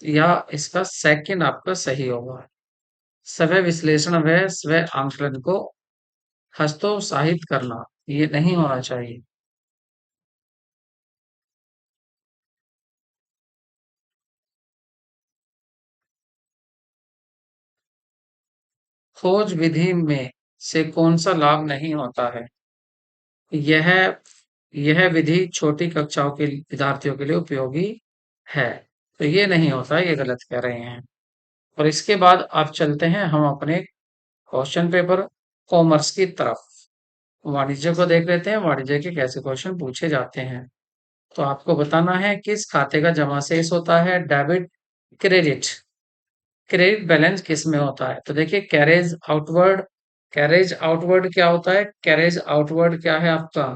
या इसका सेकंड आपका सही होगा। स्व विश्लेषण व स्व आंकलन को हस्तोत्साहित करना, ये नहीं होना चाहिए। खोज विधि में से कौन सा लाभ नहीं होता है? यह यह विधि छोटी कक्षाओं के विद्यार्थियों के लिए उपयोगी है। तो ये नहीं होता, ये गलत कह रहे हैं। और इसके बाद आप चलते हैं हम अपने क्वेश्चन पेपर कॉमर्स की तरफ। वाणिज्य को देख लेते हैं, वाणिज्य के कैसे क्वेश्चन पूछे जाते हैं। तो आपको बताना है किस खाते का जमा शेष होता है? Debit, credit. क्रेडिट बैलेंस किस में होता है? तो देखिए कैरेज आउटवर्ड। कैरेज आउटवर्ड क्या होता है? कैरेज आउटवर्ड क्या है आपका?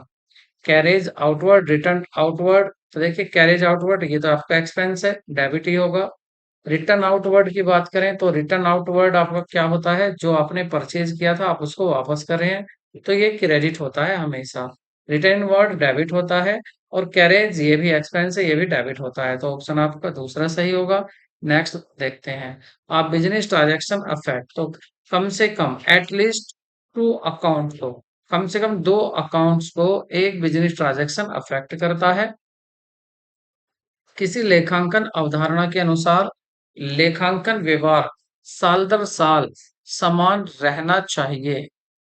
Carriage outward, return outward. तो देखिए कैरेज आउटवर्ड ये तो आपका एक्सपेंस है, डेबिट ही होगा। रिटर्न आउटवर्ड की बात करें तो रिटर्न आउटवर्ड आपका क्या होता है? जो आपने परचेज किया था आप उसको वापस कर रहे हैं, तो ये क्रेडिट होता है हमेशा। रिटर्न वर्ड डेबिट होता है। और कैरेज ये भी एक्सपेंस है, ये भी डेबिट होता है। तो ऑप्शन आपका दूसरा सही होगा। नेक्स्ट देखते हैं। आप बिजनेस ट्रांजैक्शन अफेक्ट, तो कम से कम एटलीस्ट टू अकाउंट को, कम से कम दो अकाउंट्स को एक बिजनेस ट्रांजैक्शन अफेक्ट करता है। किसी लेखांकन अवधारणा के अनुसार लेखांकन व्यवहार साल दर साल समान रहना चाहिए।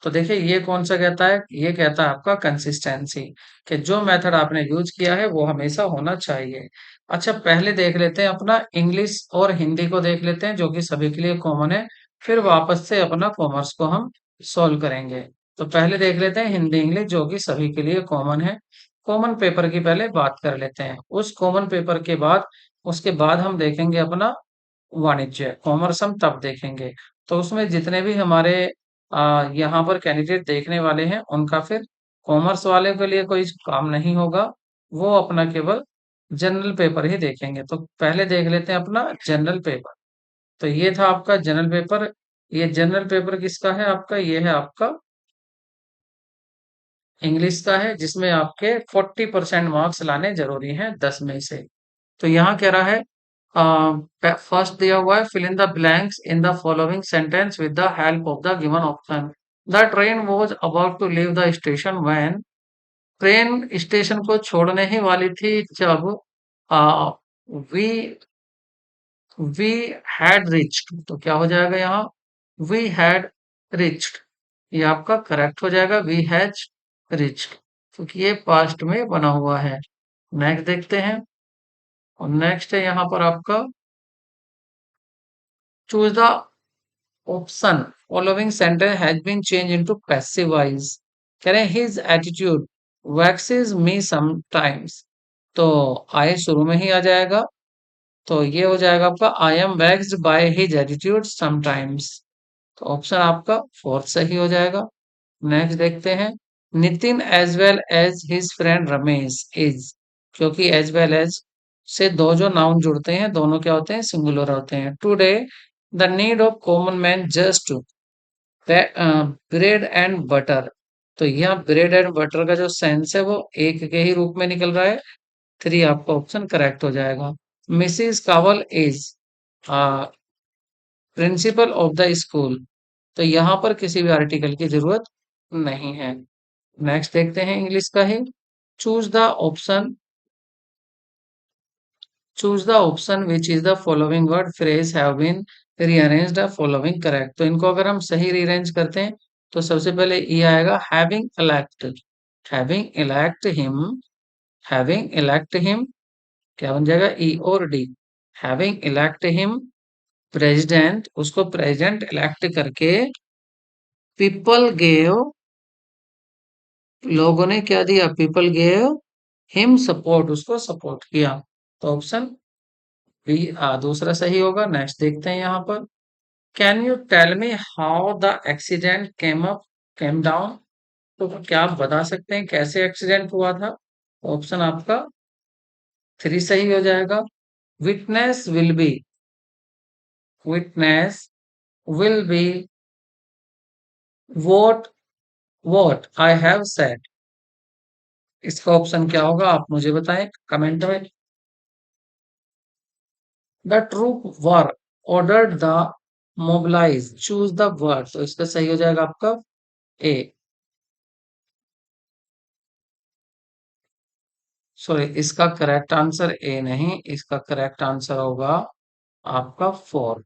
तो देखिए ये कौन सा कहता है? ये कहता है आपका कंसिस्टेंसी, कि जो मेथड आपने यूज किया है वो हमेशा होना चाहिए। अच्छा पहले देख लेते हैं अपना इंग्लिश और हिंदी को देख लेते हैं, जो कि सभी के लिए कॉमन है। फिर वापस से अपना कॉमर्स को हम सॉल्व करेंगे। तो पहले देख लेते हैं हिंदी इंग्लिश, जो कि सभी के लिए कॉमन है। कॉमन पेपर की पहले बात कर लेते हैं। उस कॉमन पेपर के बाद उसके बाद हम देखेंगे अपना वाणिज्य, कॉमर्स हम तब देखेंगे। तो उसमें जितने भी हमारे यहाँ पर कैंडिडेट देखने वाले हैं उनका फिर कॉमर्स वाले के लिए कोई काम नहीं होगा। वो अपना केवल जनरल पेपर ही देखेंगे। तो पहले देख लेते हैं अपना जनरल पेपर। तो ये था आपका जनरल पेपर। ये जनरल पेपर किसका है आपका? ये है आपका इंग्लिश का है, जिसमें आपके 40% मार्क्स लाने जरूरी हैं 10 में से। तो यहाँ कह रहा है फर्स्ट दिया हुआ है, fill in the blanks in the following sentence with the help of the given option. The train was about to leave the station when, train station को छोड़ने ही वाली थी जब वी वी हैड रिच्ड। तो क्या हो जाएगा यहाँ? We had reached. ये आपका करेक्ट हो जाएगा, वी हैज रिच्ड। क्योंकि ये पास्ट में बना हुआ है। नेक्स्ट देखते हैं। और नेक्स्ट है यहाँ पर आपका choose the option following sentence has been change into passive voice. कह रहे हैं his attitude vexes me sometimes. तो आई शुरू में ही आ जाएगा। तो ये हो जाएगा आपका I am vexed by his attitude sometimes. तो ऑप्शन आपका फोर्थ सही हो जाएगा। नेक्स्ट देखते हैं। Nitin as well as his friend Ramesh is. क्योंकि एज वेल एज से दो जो नाउन जुड़ते हैं दोनों क्या होते हैं, सिंगुलर होते हैं। Today the need of common man just bread and butter. तो यहाँ ब्रेड एंड बटर का जो सेंस है वो एक के ही रूप में निकल रहा है। थ्री आपका ऑप्शन करेक्ट हो जाएगा। Mrs Kawal is principal of the school. तो यहाँ पर किसी भी आर्टिकल की जरूरत नहीं है। नेक्स्ट देखते हैं इंग्लिश का ही। Choose the option choose the option which is the following word phrase have been rearranged the following correct. तो इनको अगर हम सही रीअरेंज करते हैं तो सबसे पहले ये आएगा having elected. Having elect him. Having elect him क्या बन जाएगा, ई और D. Having elect him president, उसको प्रेसिडेंट इलेक्ट करके पीपल गेव, लोगों ने क्या दिया, पीपल गेव हिम सपोर्ट, उसको सपोर्ट किया। तो ऑप्शन बी दूसरा सही होगा। नेक्स्ट देखते हैं यहाँ पर। Can you tell me how the accident came down. तो क्या आप बता सकते हैं कैसे एक्सीडेंट हुआ था। ऑप्शन आपका थ्री सही हो जाएगा। Witness will be, witness will be vote what I have said. इसका ऑप्शन क्या होगा आप मुझे बताएं कमेंट में। The troop were ordered the mobilise choose the word. तो इसका सही हो जाएगा आपका ए। सॉरी, इसका करेक्ट आंसर ए नहीं, इसका करेक्ट आंसर होगा आपका फोर,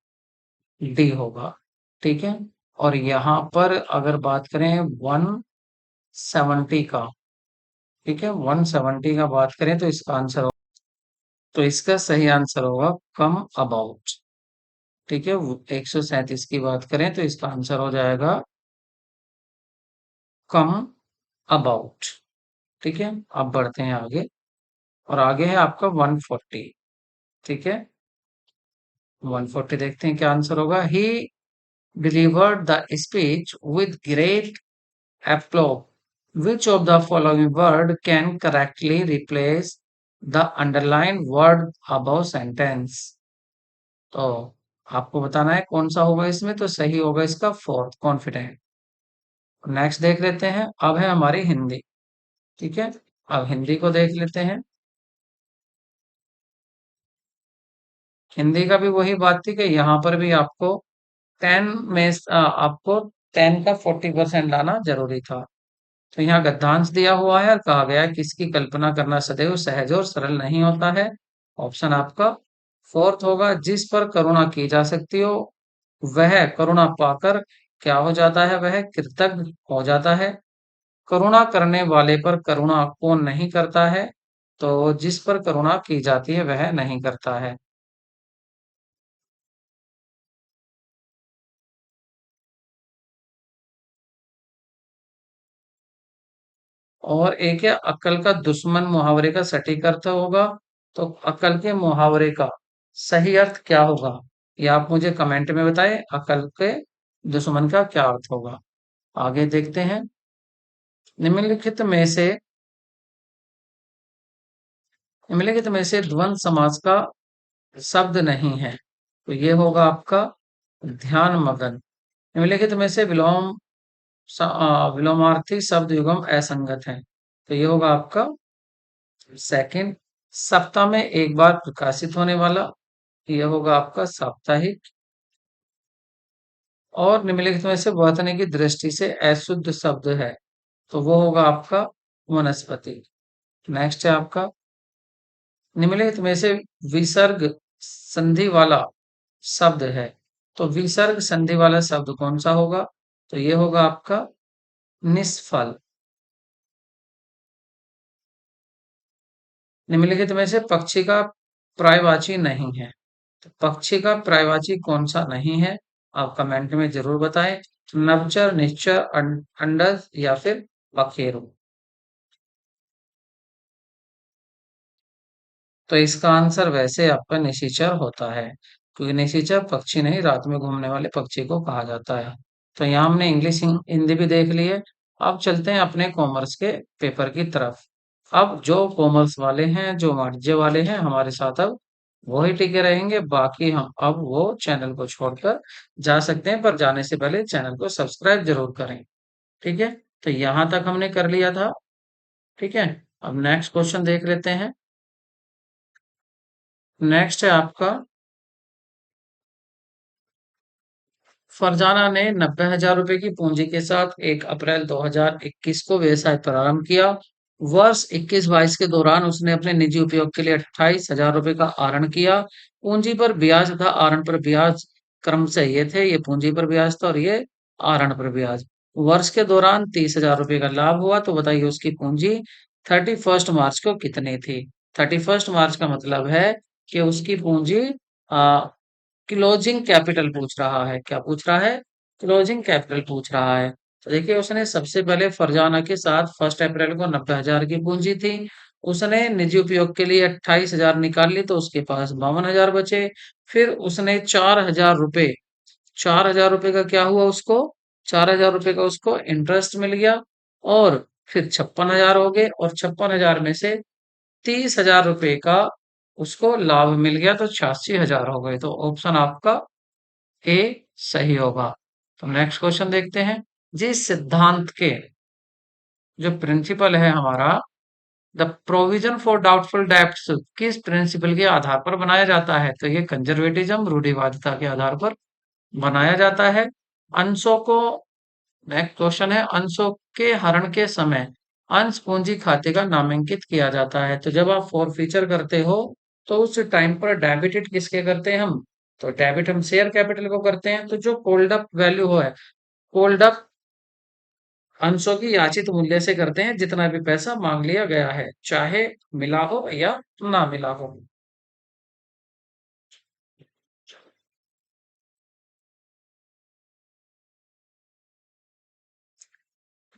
डी होगा। ठीक है। और यहाँ पर अगर बात करें 170 का, ठीक है 170 का बात करें तो इसका आंसर होगा, तो इसका सही आंसर होगा कम अबाउट। ठीक है 137 की बात करें तो इसका आंसर हो जाएगा कम अबाउट। ठीक है। अब बढ़ते हैं आगे। और आगे है आपका 140। ठीक है 140 देखते हैं क्या आंसर होगा। He delivered the speech with great applause. Which of the following word can correctly replace the underlined word above sentence? तो आपको बताना है कौन सा होगा इसमें। तो सही होगा इसका फोर्थ, कॉन्फिडेंट। नेक्स्ट देख लेते हैं। अब है हमारी हिंदी। ठीक है। अब हिंदी को देख लेते हैं। हिंदी का भी वही बात थी कि यहाँ पर भी आपको 10 में आपको 10 का 40% लाना जरूरी था। तो यहाँ गद्यांश दिया हुआ है और कहा गया है कि इसकी कल्पना करना सदैव सहज और सरल नहीं होता है। ऑप्शन आपका फोर्थ होगा। जिस पर करुणा की जा सकती हो वह करुणा पाकर क्या हो जाता है, वह कृतज्ञ हो जाता है। करुणा करने वाले पर करुणा कौन नहीं करता है। तो जिस पर करुणा की जाती है वह नहीं करता है। और एक है अक्ल का दुश्मन, मुहावरे का सटीक अर्थ होगा। तो अक्ल के मुहावरे का सही अर्थ क्या होगा ये आप मुझे कमेंट में बताएं। अक्ल के दुश्मन का क्या अर्थ होगा। आगे देखते हैं। निम्नलिखित में से निम्नलिखित में से द्वंद्व समास का शब्द नहीं है। तो ये होगा आपका ध्यान मगन। निम्नलिखित में से विलोमार्थी शब्द युग्म असंगत है। तो ये होगा आपका सेकंड। सप्ताह में एक बार प्रकाशित होने वाला, ये होगा आपका साप्ताहिक। और निम्नलिखित में से वर्तने की दृष्टि से अशुद्ध शब्द है। तो वो होगा आपका वनस्पति। नेक्स्ट है आपका निम्नलिखित में से विसर्ग संधि वाला शब्द है। तो विसर्ग संधि वाला शब्द कौन सा होगा। तो ये होगा आपका निष्फल। निम्नलिखित में से पक्षी का पर्यायवाची नहीं है। तो पक्षी का पर्यायवाची कौन सा नहीं है? आप कमेंट में जरूर बताएं। नभचर, निश्चर, अंडज या फिर बखेरू। तो इसका आंसर वैसे आपका निशाचर होता है, क्योंकि निशाचर पक्षी नहीं, रात में घूमने वाले पक्षी को कहा जाता है। तो यहाँ हमने इंग्लिश हिंदी भी देख ली है। अब चलते हैं अपने कॉमर्स के पेपर की तरफ। अब जो कॉमर्स वाले हैं, जो वाणिज्य वाले हैं, हमारे साथ अब वही टिके रहेंगे, बाकी हम अब वो चैनल को छोड़कर जा सकते हैं, पर जाने से पहले चैनल को सब्सक्राइब जरूर करें। ठीक है, तो यहाँ तक हमने कर लिया था। ठीक है, अब नेक्स्ट क्वेश्चन देख लेते हैं। नेक्स्ट है आपका, फरजाना ने 90,000 रुपए की पूंजी के साथ 1 अप्रैल 2021 को व्यवसाय प्रारंभ किया। वर्ष 21-22 के दौरान उसने अपने निजी उपयोग के लिए 28,000 रुपए का आहरण किया। पूंजी पर ब्याज तथा आहरण पर ब्याज क्रम से ये थे, ये पूंजी पर ब्याज था और ये आहरण पर ब्याज। वर्ष के दौरान 30,000 रुपए का लाभ हुआ, तो बताइए उसकी पूंजी 31 मार्च को कितनी थी? 31 मार्च का मतलब है कि उसकी पूंजी क्लोजिंग कैपिटल पूछ रहा है। क्या पूछ रहा है? क्लोजिंग कैपिटल पूछ रहा है। तो देखिए, उसने सबसे पहले फरजाना के साथ 1 अप्रैल को 90,000 की पूंजी थी। उसने निजी उपयोग के लिए 28,000 निकाल ली, तो उसके पास 52,000 बचे। फिर उसने 4,000 रुपए, 4,000 रुपए का क्या हुआ उसको? 4,000 रुपए का उसको इंटरेस्ट मिल गया। और फिर 56,000 हो गए, और 56,000 में से 30,000 रुपए का उसको लाभ मिल गया, तो 86,000 हो गए। तो ऑप्शन आपका ए सही होगा। तो नेक्स्ट क्वेश्चन देखते हैं। जिस सिद्धांत के, जो प्रिंसिपल है हमारा, the provision for doubtful debts, किस प्रिंसिपल के आधार पर बनाया जाता है? तो ये कंजर्वेटिज्म, रूढ़िवादिता के आधार पर बनाया जाता है। अंशों को, नेक्स्ट क्वेश्चन है, अंशों के हरण के समय अंश पूंजी खाते का नामांकित किया जाता है। तो जब आप फॉर फीचर करते हो, तो उस टाइम पर डेबिटेड किसके करते हैं हम? तो डेबिट हम शेयर कैपिटल को करते हैं। तो जो कोल्ड अप वैल्यू है, कोल्ड अप अंशों की याचित मूल्य से करते हैं, जितना भी पैसा मांग लिया गया है, चाहे मिला हो या ना मिला हो।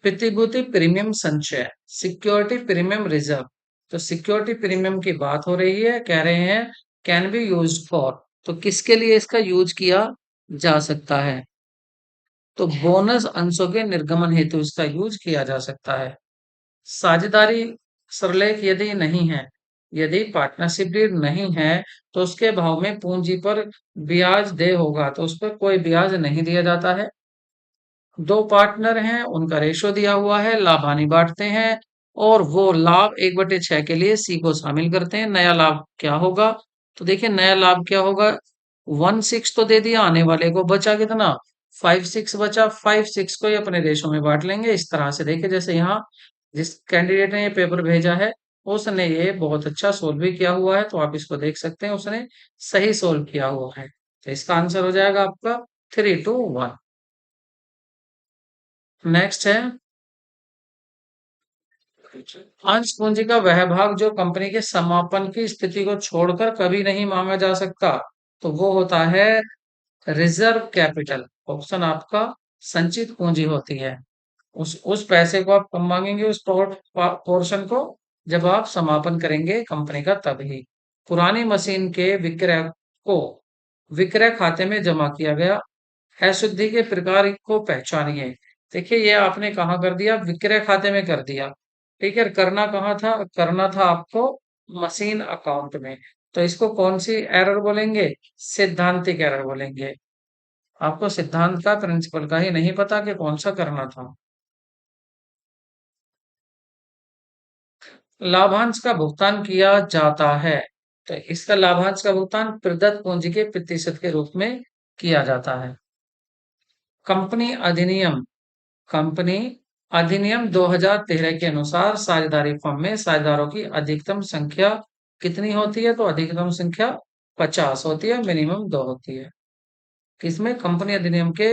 प्रतिभूति प्रीमियम संचय, सिक्योरिटी प्रीमियम रिजर्व। तो सिक्योरिटी प्रीमियम की बात हो रही है, कह रहे हैं कैन बी यूज्ड फॉर, तो किसके लिए इसका यूज किया जा सकता है? तो बोनस अंशों के निर्गमन हेतु इसका यूज किया जा सकता है। साझेदारी सरलेख यदि नहीं है, यदि पार्टनरशिप डीड नहीं है, तो उसके भाव में पूंजी पर ब्याज दे होगा, तो उस पर कोई ब्याज नहीं दिया जाता है। दो पार्टनर हैं, उनका रेशो दिया हुआ है, लाभ हानि बांटते हैं, और वो लाभ 1/6 के लिए सी को शामिल करते हैं। नया लाभ क्या होगा? तो देखिए, नया लाभ क्या होगा? 1/6 तो दे दिया, आने वाले को बचा कितना? 5/6 बचा। 5/6 को ही अपने रेशो में बांट लेंगे। इस तरह से देखिए, जैसे यहाँ जिस कैंडिडेट ने ये पेपर भेजा है, उसने ये बहुत अच्छा सोल्व भी किया हुआ है, तो आप इसको देख सकते हैं, उसने सही सोल्व किया हुआ है। तो इसका आंसर हो जाएगा आपका 3-2-1। नेक्स्ट है, अंश पूंजी का वह भाग जो कंपनी के समापन की स्थिति को छोड़कर कभी नहीं मांगा जा सकता, तो वो होता है रिजर्व कैपिटल। ऑप्शन आपका संचित पूंजी होती है। उस पैसे को आप कब मांगेंगे? उस पोर्शन को जब आप समापन करेंगे कंपनी का, तभी। पुरानी मशीन के विक्रय को विक्रय खाते में जमा किया गया। अशुद्धि के प्रकार को पहचानिए। देखिए, ये आपने कहाँ कर दिया? विक्रय खाते में कर दिया। ठीक है, करना कहाँ था? करना था आपको मशीन अकाउंट में। तो इसको कौन सी एरर बोलेंगे? सिद्धांतिक एरर बोलेंगे। आपको सिद्धांत का, प्रिंसिपल का ही नहीं पता कि कौन सा करना था। लाभांश का भुगतान किया जाता है, तो इसका लाभांश का भुगतान प्रदत्त पूंजी के प्रतिशत के रूप में किया जाता है। कंपनी अधिनियम, कंपनी अधिनियम 2013 के अनुसार साझेदारी फर्म में साझेदारों की अधिकतम संख्या कितनी होती है? तो अधिकतम संख्या 50 होती है, मिनिमम 2 होती है। किसमें? कंपनी अधिनियम के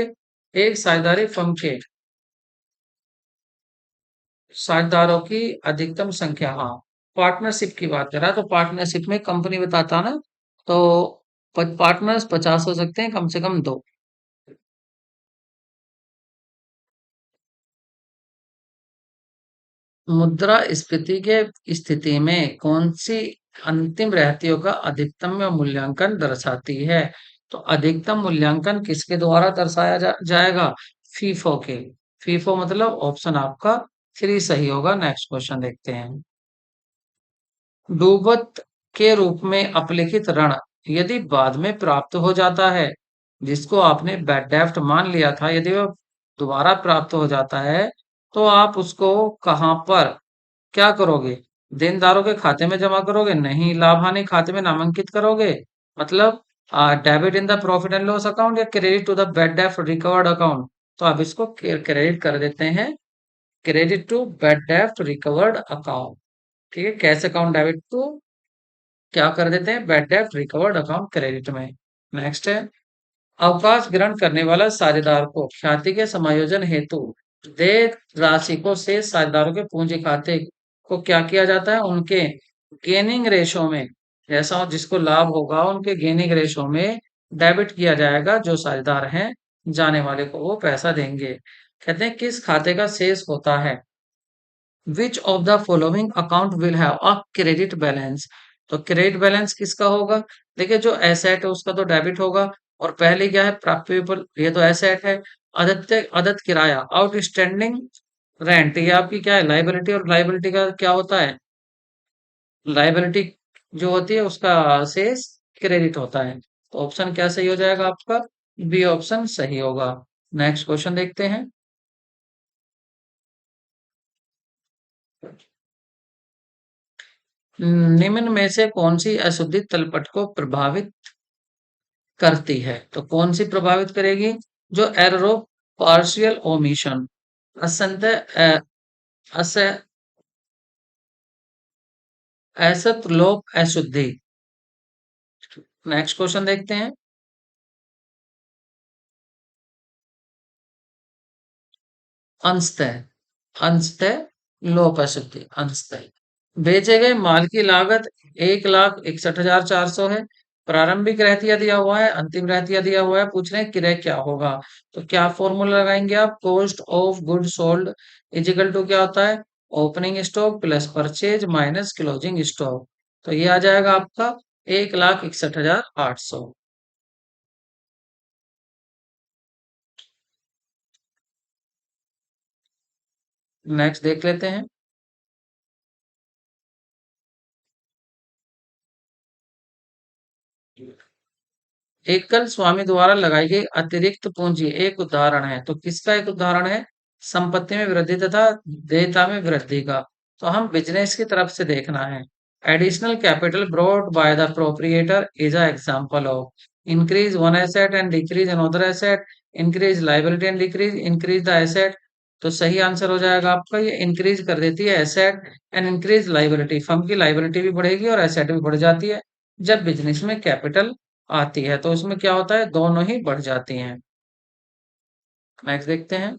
एक साझेदारी फर्म के साझेदारों की अधिकतम संख्या, हाँ, पार्टनरशिप की बात कर रहा है, तो पार्टनरशिप में कंपनी बताता ना, तो पार्टनर्स 50 हो सकते हैं, कम से कम दो। मुद्रास्फीति के स्थिति में कौन सी अंतिम रहतियों का अधिकतम मूल्यांकन दर्शाती है? तो अधिकतम मूल्यांकन किसके द्वारा दर्शाया जाएगा? फीफो के। फीफो मतलब ऑप्शन आपका थ्री सही होगा। नेक्स्ट क्वेश्चन देखते हैं। डूबत के रूप में अपलिखित ऋण यदि बाद में प्राप्त हो जाता है, जिसको आपने बैड डेब्ट मान लिया था, यदि वह दोबारा प्राप्त हो जाता है, तो आप उसको कहाँ पर क्या करोगे? देनदारों के खाते में जमा करोगे? नहीं, लाभ हानि खाते में नामांकित करोगे? मतलब debit in the profit and loss account या क्रेडिट टू द बैड डेब्ट रिकवर्ड अकाउंट? तो आप इसको क्रेडिट कर देते हैं, क्रेडिट टू बैड डेब्ट रिकवर्ड अकाउंट। ठीक है, कैश अकाउंट डेबिट टू क्या कर देते हैं? बैड डेब्ट रिकवर्ड अकाउंट क्रेडिट में। नेक्स्ट है, अवकाश ग्रहण करने वाला साझेदार को ख्याति के समायोजन हेतु देय राशि को शेष साझेदारों के पूंजी खाते को क्या किया जाता है? उनके गेनिंग रेशो में, जैसा हो जिसको लाभ होगा उनके गेनिंग रेशो में डेबिट किया जाएगा। जो साझेदार हैं जाने वाले को वो पैसा देंगे। कहते हैं किस खाते का शेष होता है? Which of the following account will have a credit balance? तो क्रेडिट बैलेंस किसका होगा? देखिए, जो एसेट है उसका तो डेबिट होगा। और पहले क्या है? प्राप्य, ये तो एसेट है। आदित्य आदत किराया, आउटस्टैंडिंग रेंट, ये आपकी क्या है? लाइबिलिटी। और लाइबिलिटी का क्या होता है? लाइबिलिटी जो होती है उसका शेष क्रेडिट होता है। तो ऑप्शन क्या सही हो जाएगा आपका? बी ऑप्शन सही होगा। नेक्स्ट क्वेश्चन देखते हैं। निम्न में से कौन सी अशुद्धि तलपट को प्रभावित करती है? तो कौन सी प्रभावित करेगी? जो एरर ऑफ पार्शियल ओमिशन, असंत अस असत लोप अशुद्धि। नेक्स्ट क्वेश्चन देखते हैं। अंशतः, अंशतः लोप अशुद्धि, अंशतः। बेचे गए माल की लागत 1,61,400 है। प्रारंभिक रहतिया दिया हुआ है, अंतिम रहतिया दिया हुआ है। पूछ रहे हैं क्रय क्या होगा? तो क्या फॉर्मूला लगाएंगे आप? Cost of good sold is equal to क्या होता है? Opening stock plus purchase minus closing stock. तो ये आ जाएगा आपका 1,61,800। नेक्स्ट देख लेते हैं। एकल स्वामी द्वारा लगाई गई अतिरिक्त पूंजी एक उदाहरण है। तो किसका एक उदाहरण है? संपत्ति में वृद्धि तथा देयता में वृद्धि का। तो हम बिजनेस की तरफ से देखना है। Additional capital brought by the proprietor is a example of increase one asset and decrease another asset, increase liability and decrease increase the asset. तो सही आंसर हो जाएगा आपका, ये इंक्रीज कर देती है asset and increase liability. Firm की लाइबिलिटी भी बढ़ेगी और एसेट भी बढ़ जाती है जब बिजनेस में कैपिटल आती है। तो इसमें क्या होता है? दोनों ही बढ़ जाती हैं। नेक्स्ट देखते हैं।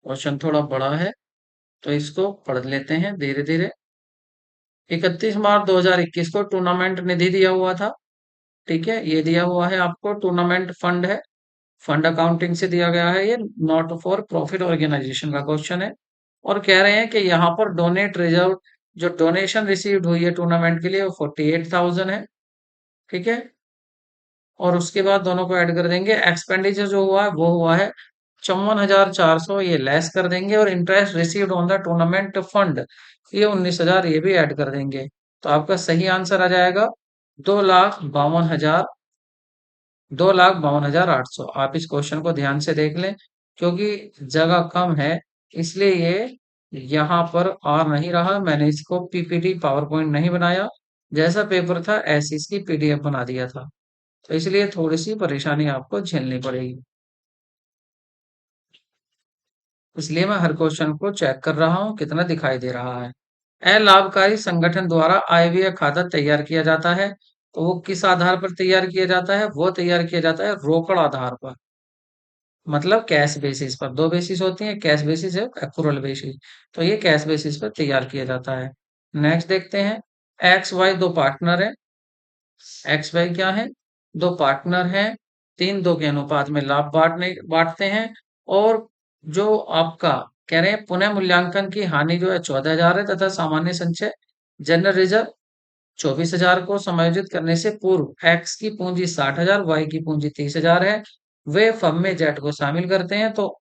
क्वेश्चन थोड़ा बड़ा है, तो इसको पढ़ लेते हैं धीरे धीरे। 31 मार्च 2021 को टूर्नामेंट निधि दिया हुआ था। ठीक है, ये दिया हुआ है आपको, टूर्नामेंट फंड है। फंड अकाउंटिंग से दिया गया है, ये नॉट फॉर प्रॉफिट ऑर्गेनाइजेशन का क्वेश्चन है। और कह रहे हैं कि यहाँ पर डोनेट रिजर्व, जो डोनेशन रिसीव्ड हुई है टूर्नामेंट के लिए, वो 48,000 है। ठीक है, और उसके बाद दोनों को ऐड कर देंगे। एक्सपेंडिचर जो हुआ है वो हुआ है 54,400, ये लेस कर देंगे। और interest received on the tournament fund, ये 19,000, ये भी ऐड कर देंगे। तो आपका सही आंसर आ जाएगा 2,52,000, 2,52,800। आप इस क्वेश्चन को ध्यान से देख लें, क्योंकि जगह कम है, इसलिए ये यहाँ पर आ नहीं रहा। मैंने इसको पीपीटी पावर पॉइंट नहीं बनाया, जैसा पेपर था ऐसी इसकी पीडीएफ बना दिया था। तो इसलिए थोड़ी सी परेशानी आपको झेलनी पड़ेगी। इसलिए मैं हर क्वेश्चन को चेक कर रहा हूँ कितना दिखाई दे रहा है। अलाभकारी संगठन द्वारा आय व्यय खाता तैयार किया जाता है। तो वो किस आधार पर तैयार किया जाता है? वो तैयार किया जाता है रोकड़ आधार पर, मतलब कैश बेसिस पर। दो बेसिस होती है, कैश बेसिस है, एक्रूअल बेसिस। तो ये कैश बेसिस पर तैयार किया जाता है। नेक्स्ट देखते हैं। एक्स वाई दो पार्टनर है। एक्स वाई क्या है? दो पार्टनर हैं। 3-2 के अनुपात में लाभ बांटते हैं। और जो आपका कह रहे हैं पुनः मूल्यांकन की हानि जो है 14,000 है, तथा सामान्य संचय जनरल रिजर्व 24,000 को समायोजित करने से पूर्व एक्स की पूंजी 60,000, वाई की पूंजी 30,000 है। वे फर्म में जेड को शामिल करते हैं, तो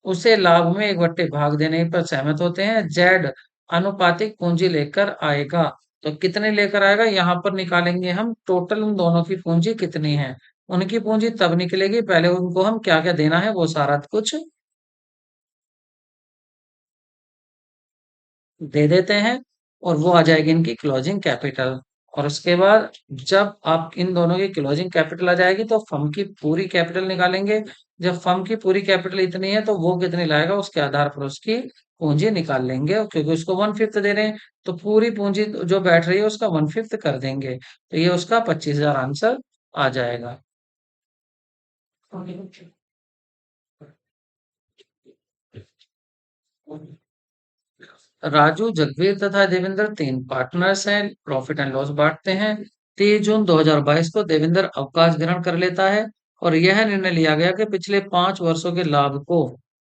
उसे लाभ में एक बट्टे भाग देने पर सहमत होते हैं। जेड अनुपातिक पूंजी लेकर आएगा। तो कितने लेकर आएगा? यहाँ पर निकालेंगे हम टोटल उन दोनों की पूंजी कितनी है। उनकी पूंजी तब निकलेगी, पहले उनको हम क्या क्या देना है वो सारा कुछ दे देते हैं, और वो आ जाएगी इनकी क्लोजिंग कैपिटल। और उसके बाद जब आप इन दोनों की क्लोजिंग कैपिटल आ जाएगी तो फर्म की पूरी कैपिटल निकालेंगे। जब फर्म की पूरी कैपिटल इतनी है तो वो कितनी लाएगा उसके आधार पर उसकी पूंजी निकाल लेंगे, और क्योंकि उसको 1/5 दे रहे हैं तो पूरी पूंजी जो बैठ रही है उसका 1/5 कर देंगे, तो ये उसका 25,000 आंसर आ जाएगा। राजू, जगवीर तथा देवेंद्र तीन पार्टनर्स हैं, प्रॉफिट एंड लॉस बांटते हैं। 30 जून 2022 को देवेंद्र अवकाश ग्रहण कर लेता है, और यह निर्णय लिया गया कि पिछले 5 वर्षों के लाभ को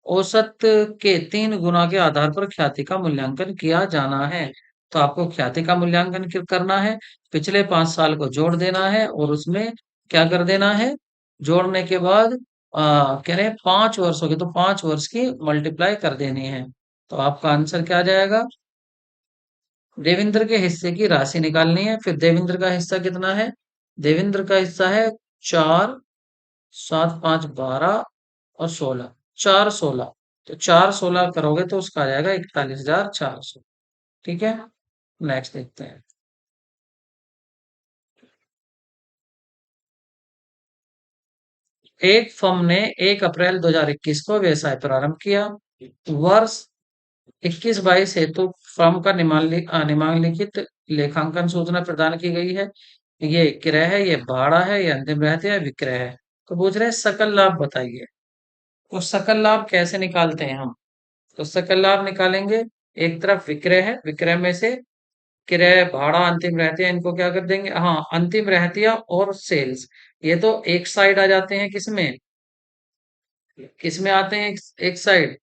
औसत के 3 गुना के आधार पर ख्याति का मूल्यांकन किया जाना है। तो आपको ख्याति का मूल्यांकन करना है, पिछले 5 साल को जोड़ देना है, और उसमें क्या कर देना है? जोड़ने के बाद कह रहे हैं 5 वर्षों की, तो 5 वर्ष की मल्टीप्लाई कर देनी है। तो आपका आंसर क्या आ जाएगा? देवेंद्र के हिस्से की राशि निकालनी है। फिर देवेंद्र का हिस्सा कितना है? देवेंद्र का हिस्सा है 4, 7, 5, 12 और 16। 4, 16। तो 4, 16 करोगे तो उसका आ जाएगा 41,400। ठीक है। नेक्स्ट देखते हैं। एक फर्म ने 1 अप्रैल 2021 को व्यवसाय प्रारंभ किया। वर्ष 21-22 हेतु फर्म का निम्नलिखित लेखांकन सूचना प्रदान की गई है। ये क्रय है, ये भाड़ा है, ये अंतिम रहते है, विक्रय है। तो पूछ रहे हैं सकल लाभ बताइए। तो सकल लाभ कैसे निकालते हैं हम? तो सकल लाभ निकालेंगे, एक तरफ विक्रय है, विक्रय में से क्रय, भाड़ा, अंतिम रहतिया, इनको क्या कर देंगे? हाँ, अंतिम रहतिया और सेल्स, ये तो एक साइड आ जाते हैं। किसमें किसमें आते हैं? एक साइड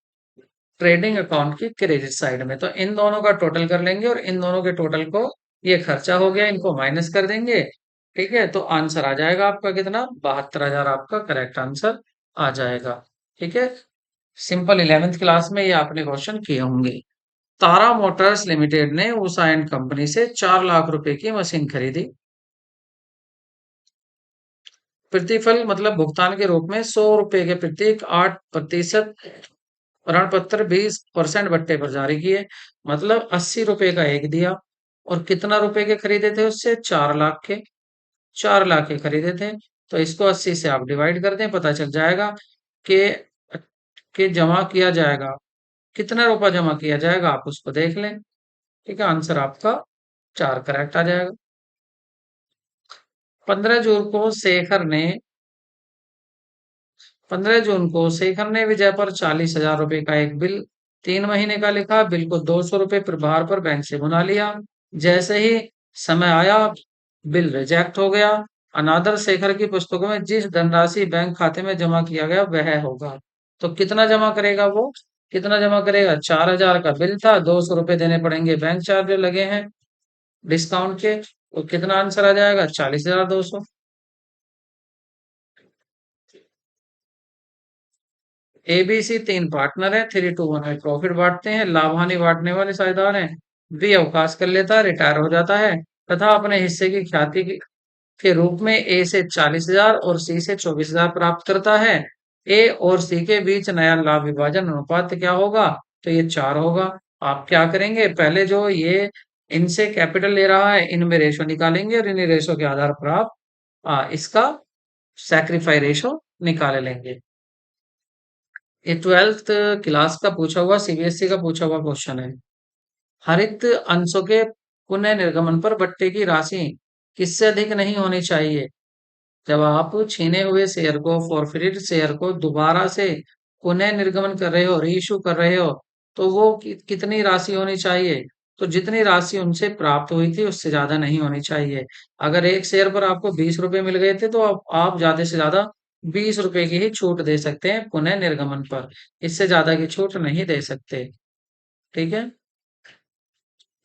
ट्रेडिंग अकाउंट की क्रेडिट साइड में। तो इन दोनों का टोटल कर लेंगे, और इन दोनों के टोटल को, ये खर्चा हो गया, इनको माइनस कर देंगे। ठीक है, तो आंसर आ जाएगा आपका कितना? 72,000 आपका करेक्ट आंसर आ जाएगा। ठीक है। सिंपल 11th क्लास में ये आपने क्वेश्चन किए होंगे। तारा मोटर्स लिमिटेड ने उषा एंड कंपनी से 4 लाख रुपए की मशीन खरीदी। प्रतिफल मतलब भुगतान के रूप में 100 रुपए के प्रत्येक 8% ऋण पत्र 20% बट्टे पर जारी किए। मतलब 80 रुपए का एक दिया, और कितना रुपए के खरीदे थे उससे? 4 लाख के। 4 लाख के खरीदे थे। तो इसको 80 से आप डिवाइड कर दें, पता चल जाएगा कि जमा किया जाएगा, कितना रुपया जमा किया जाएगा आप उसको देख लें। ठीक है, आंसर आपका 4 करेक्ट आ जाएगा। 15 जून को शेखर ने 15 जून को शेखर ने विजय पर 40,000 रुपए का एक बिल 3 महीने का लिखा। बिल को 200 रुपए प्रभार पर बैंक से बुना लिया। जैसे ही समय आया, बिल रिजेक्ट हो गया। अनादर शेखर की पुस्तकों में जिस धनराशि बैंक खाते में जमा किया गया वह होगा। तो कितना जमा करेगा वो? कितना जमा करेगा? 4,000 का बिल था, 200 रुपए देने पड़ेंगे बैंक चार्ज जो लगे हैं डिस्काउंट के। तो कितना आंसर आ जाएगा? 40,200। एबीसी तीन पार्टनर है, 3:1 में प्रॉफिट बांटते हैं। लाभ हानि बांटने वाले साझेदार हैं। बी अवकाश कर लेता है, रिटायर हो जाता है, तथा अपने हिस्से की ख्याति के रूप में ए से 40,000 और सी से 24,000 प्राप्त करता है। ए और सी के बीच नया लाभ विभाजन अनुपात क्या होगा? तो ये 4 होगा। आप क्या करेंगे? पहले जो ये इनसे कैपिटल ले रहा है, इनमें रेशो निकालेंगे, और इन रेशो के आधार पर आप इसका सैक्रिफाई रेशो निकाल लेंगे। ये 12th क्लास का पूछा हुआ सीबीएसई का पूछा हुआ क्वेश्चन है। हरित अंशों के पुनः निर्गमन पर भट्टे की राशि किससे अधिक नहीं होनी चाहिए? जब आप छीने हुए शेयर को, फॉरफिटेड शेयर को दोबारा से पुनः निर्गमन कर रहे हो, रीइश्यू कर रहे हो, तो वो कितनी राशि होनी चाहिए? तो जितनी राशि उनसे प्राप्त हुई थी उससे ज्यादा नहीं होनी चाहिए। अगर एक शेयर पर आपको 20 रुपए मिल गए थे तो आप ज्यादा से ज्यादा 20 रुपए की ही छूट दे सकते हैं पुनः निर्गमन पर। इससे ज्यादा की छूट नहीं दे सकते। ठीक है।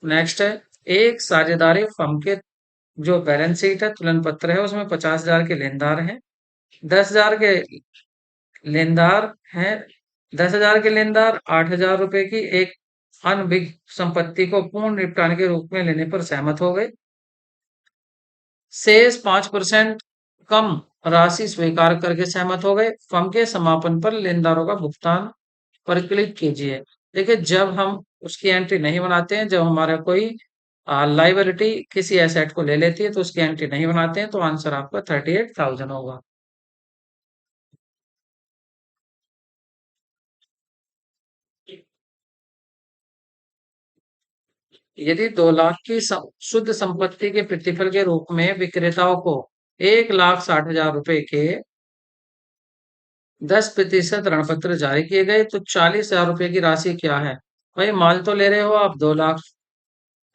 नेक्स्ट है, एक साझेदारी फर्म के जो बैलेंस शीट है, तुलन पत्र है, उसमें 50,000 के लेनदार हैं, 10,000 के लेनदार हैं, 10,000 के लेनदार 8,000 रुपए की एक अनभिज्ञ संपत्ति को पूर्ण निपटान के रूप में लेने पर सहमत हो गए। शेष 5% कम राशि स्वीकार करके सहमत हो गए। फर्म के समापन पर लेनदारों का भुगतान पर क्लिक कीजिए। देखिए, जब हम उसकी एंट्री नहीं बनाते हैं, जब हमारा कोई लाइबिलिटी किसी एसेट को ले लेती है तो उसकी एंट्री नहीं बनाते हैं, तो आंसर आपका 38,000 होगा। यदि 2 लाख की शुद्ध संपत्ति के प्रतिफल के रूप में विक्रेताओं को 1,60,000 रुपए के 10% ऋण पत्र जारी किए गए तो 40,000 रुपए की राशि क्या है? भाई, माल तो ले रहे हो आप 2 लाख,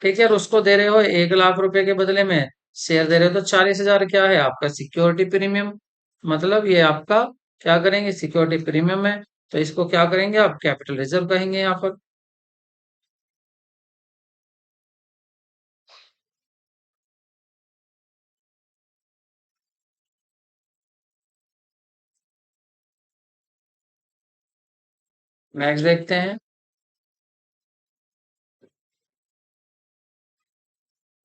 ठीक है, और उसको दे रहे हो 1 लाख रुपए के बदले में शेयर दे रहे हो, तो 40,000 क्या है आपका? Security premium. मतलब ये आपका क्या करेंगे? सिक्योरिटी प्रीमियम है। तो इसको क्या करेंगे आप? कैपिटल रिजर्व कहेंगे यहाँ पर। नेक्स्ट देखते हैं।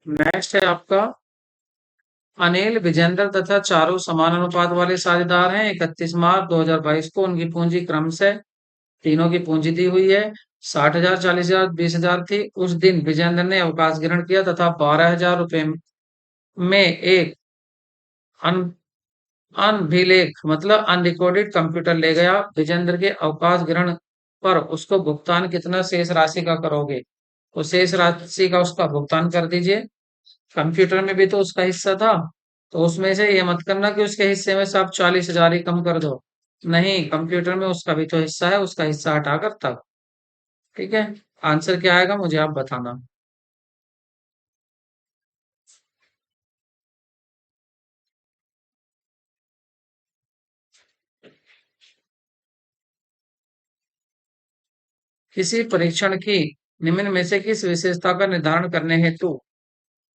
नेक्स्ट है आपका, अनिल विजेंद्र तथा चारों समान अनुपात वाले साझेदार हैं। 31 मार्च 2022 को उनकी पूंजी क्रमशः, तीनों की पूंजी दी हुई है, 60,000, 40,000, 20,000 थी। उस दिन विजेंद्र ने अवकाश ग्रहण किया तथा 12,000 रुपए में एक अन अनभिलेख मतलब अनरिकॉर्डेड कंप्यूटर ले गया। विजेंद्र के अवकाश ग्रहण पर उसको भुगतान कितना शेष राशि का करोगे? तो शेष राशि का उसका भुगतान कर दीजिए। कंप्यूटर में भी तो उसका हिस्सा था, तो उसमें से ये मत करना कि उसके हिस्से में से आप 40,000 ही कम कर दो। नहीं, कंप्यूटर में उसका भी तो हिस्सा है, उसका हिस्सा हटाकर तब। ठीक है। आंसर क्या आएगा मुझे आप बताना। किसी परीक्षण की निम्न में से किस विशेषता का निर्धारण करने हेतु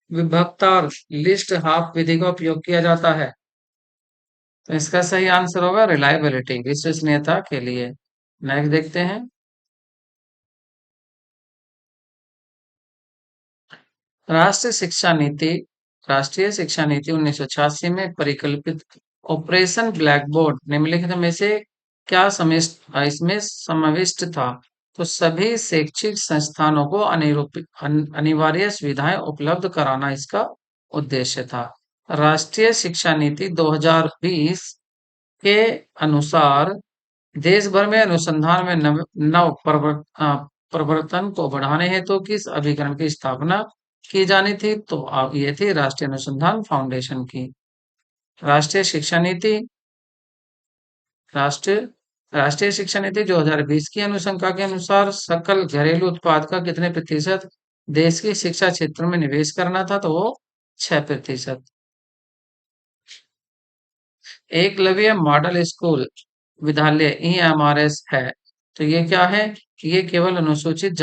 विभक्तार लिस्ट हाफ विधि का उपयोग किया जाता है? तो इसका सही आंसर होगा रिलायबिलिटी, विश्वसनीयता के लिए। नेक्स्ट देखते हैं। राष्ट्रीय शिक्षा नीति राष्ट्रीय शिक्षा नीति 1986 में परिकल्पित ऑपरेशन ब्लैक बोर्ड निम्नलिखित में से क्या इसमें समाविष्ट था? तो सभी शैक्षिक संस्थानों को अनिवार्य सुविधाएं उपलब्ध कराना इसका उद्देश्य था। राष्ट्रीय शिक्षा नीति 2020 के अनुसार देश भर में अनुसंधान में नव प्रवर्तन को बढ़ाने हेतु किस अभिकरण की स्थापना की जानी थी? तो अब ये थी राष्ट्रीय अनुसंधान फाउंडेशन की। राष्ट्रीय शिक्षा नीति राष्ट्रीय राष्ट्रीय शिक्षा नीति 2020 की अनुशंसा के अनुसार सकल घरेलू उत्पाद का कितने प्रतिशत देश की शिक्षा क्षेत्र में निवेश करना था? तो वो 6%। एकलव्य मॉडल स्कूल विद्यालय ईएमआरएस है। तो ये क्या है? कि ये केवल अनुसूचित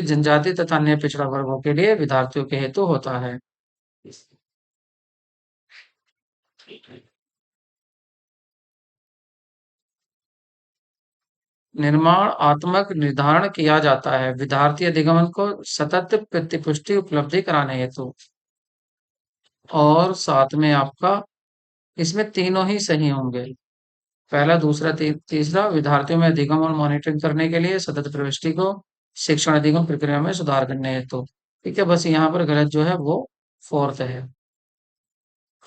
जनजाति तथा अन्य पिछड़ा वर्गों के लिए विद्यार्थियों के हेतु होता है। निर्माणात्मक निर्धारण किया जाता है विद्यार्थी अधिगमन को सतत प्रतिपुष्टि उपलब्धि कराने हेतु। और साथ में आपका इसमें तीनों ही सही होंगे। पहला, दूसरा, तीसरा विद्यार्थियों में अधिगम और मॉनिटरिंग करने के लिए सतत प्रविष्टि को शिक्षण अधिगम प्रक्रिया में सुधार करने हेतु। ठीक है, बस यहाँ पर गलत जो है वो फोर्थ है।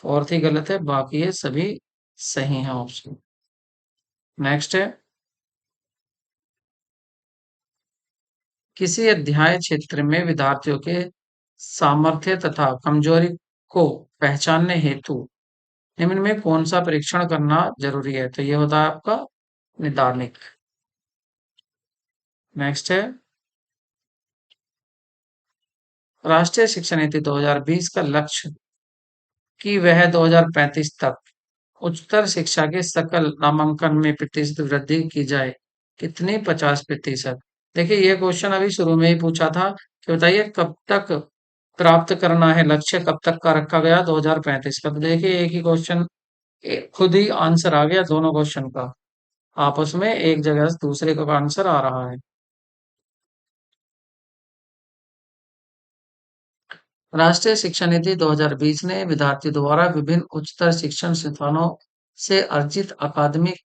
फोर्थ ही गलत है, बाकी ये सभी सही है ऑप्शन। नेक्स्ट है, किसी अध्याय क्षेत्र में विद्यार्थियों के सामर्थ्य तथा कमजोरी को पहचानने हेतु निम्न में कौन सा परीक्षण करना जरूरी है? तो ये होता है आपका निदानिक। नेक्स्ट है, राष्ट्रीय शिक्षा नीति 2020 का लक्ष्य कि वह 2035 तक उच्चतर शिक्षा के सकल नामांकन में प्रतिशत वृद्धि की जाए। कितनी? 50%। देखिए, ये क्वेश्चन अभी शुरू में ही पूछा था कि बताइए कब तक प्राप्त करना है, लक्ष्य कब तक का रखा गया? 2035 का। तो देखिए, एक ही क्वेश्चन खुद ही आंसर आ गया दोनों क्वेश्चन का, आपस में एक जगह से दूसरे का आंसर आ रहा है। राष्ट्रीय शिक्षा नीति 2020 ने विद्यार्थियों द्वारा विभिन्न उच्चतर शिक्षण संस्थानों से अर्जित अकादमिक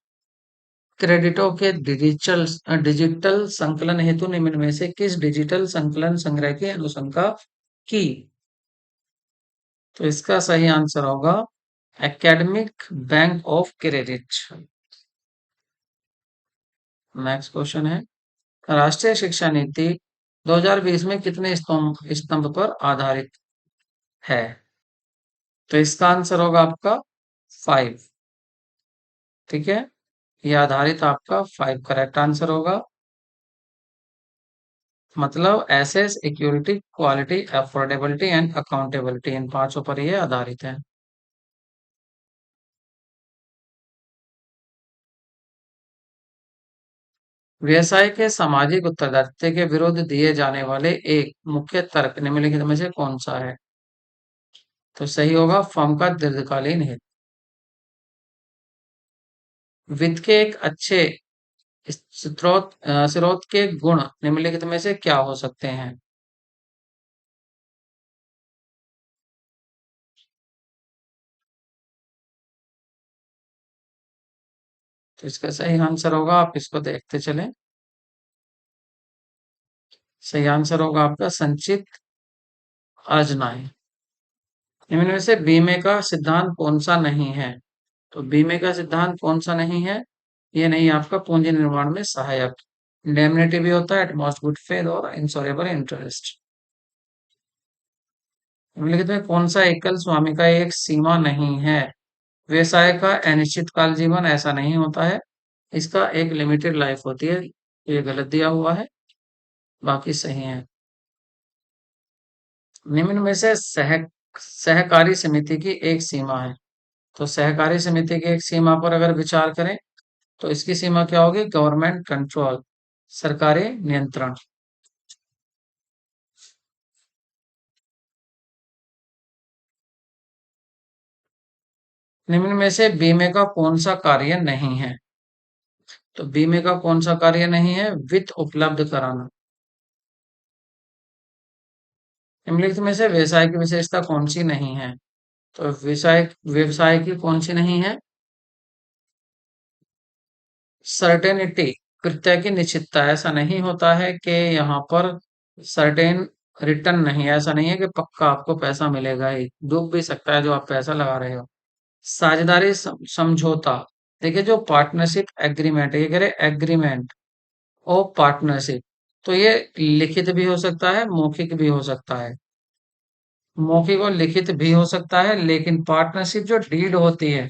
क्रेडिटों के डिजिटल संकलन हेतु निम्न में से किस डिजिटल संकलन संग्रह की अनुशंसा की? तो इसका सही आंसर होगा academic bank of credit. Next question है, राष्ट्रीय शिक्षा नीति 2020 में कितने स्तंभ स्तंभ पर आधारित है? तो इसका आंसर होगा आपका 5। ठीक है, ये आधारित आपका 5 करेक्ट आंसर होगा। मतलब access, security, quality, affordability and accountability, इन पांचों पर ये आधारित है। व्यवसाय के सामाजिक उत्तरदायित्व के विरुद्ध दिए जाने वाले एक मुख्य तर्क निम्नलिखित में से कौन सा है? तो सही होगा फर्म का दीर्घकालीन हित। वित्त के एक अच्छे स्रोत के गुण निम्नलिखित में से क्या हो सकते हैं? तो इसका सही आंसर होगा, आप इसको देखते चलें, सही आंसर होगा आपका संचित आयोजनाएं। इनमें में से बीमे का सिद्धांत कौन सा नहीं है? तो बीमे का सिद्धांत कौन सा नहीं है? ये नहीं, आपका पूंजी निर्माण में सहायक। इंडेमनिटी भी होता है, एटमॉस्ट गुड फेथ और इंश्योरेबल इंटरेस्ट। निम्नलिखित में कौन सा एकल स्वामी का एक सीमा नहीं है? व्यवसाय का अनिश्चित काल जीवन ऐसा नहीं होता है, इसका एक लिमिटेड लाइफ होती है। ये गलत दिया हुआ है, बाकी सही है। निम्न में से सहकारी समिति की एक सीमा है। तो सहकारी समिति की एक सीमा पर अगर विचार करें तो इसकी सीमा क्या होगी? गवर्नमेंट कंट्रोल, सरकारी नियंत्रण। निम्न में से बीमे का कौन सा कार्य नहीं है? तो बीमे का कौन सा कार्य नहीं है? वित्त उपलब्ध कराना। निम्नलिखित में से व्यवसाय की विशेषता कौन सी नहीं है? तो व्यवसाय व्यवसाय की कौन सी नहीं है? सर्टेनिटी, प्रत्यय की निश्चितता। ऐसा नहीं होता है कि यहाँ पर सर्टेन रिटर्न नहीं है, ऐसा नहीं है कि पक्का आपको पैसा मिलेगा ही, डूब भी सकता है जो आप पैसा लगा रहे हो। साझेदारी समझौता, देखिए जो पार्टनरशिप एग्रीमेंट है, ये कह रहे एग्रीमेंट ऑफ पार्टनरशिप, तो ये लिखित भी हो सकता है, मौखिक भी हो सकता है। मौखिक और लिखित भी हो सकता है, लेकिन पार्टनरशिप जो डीड होती है,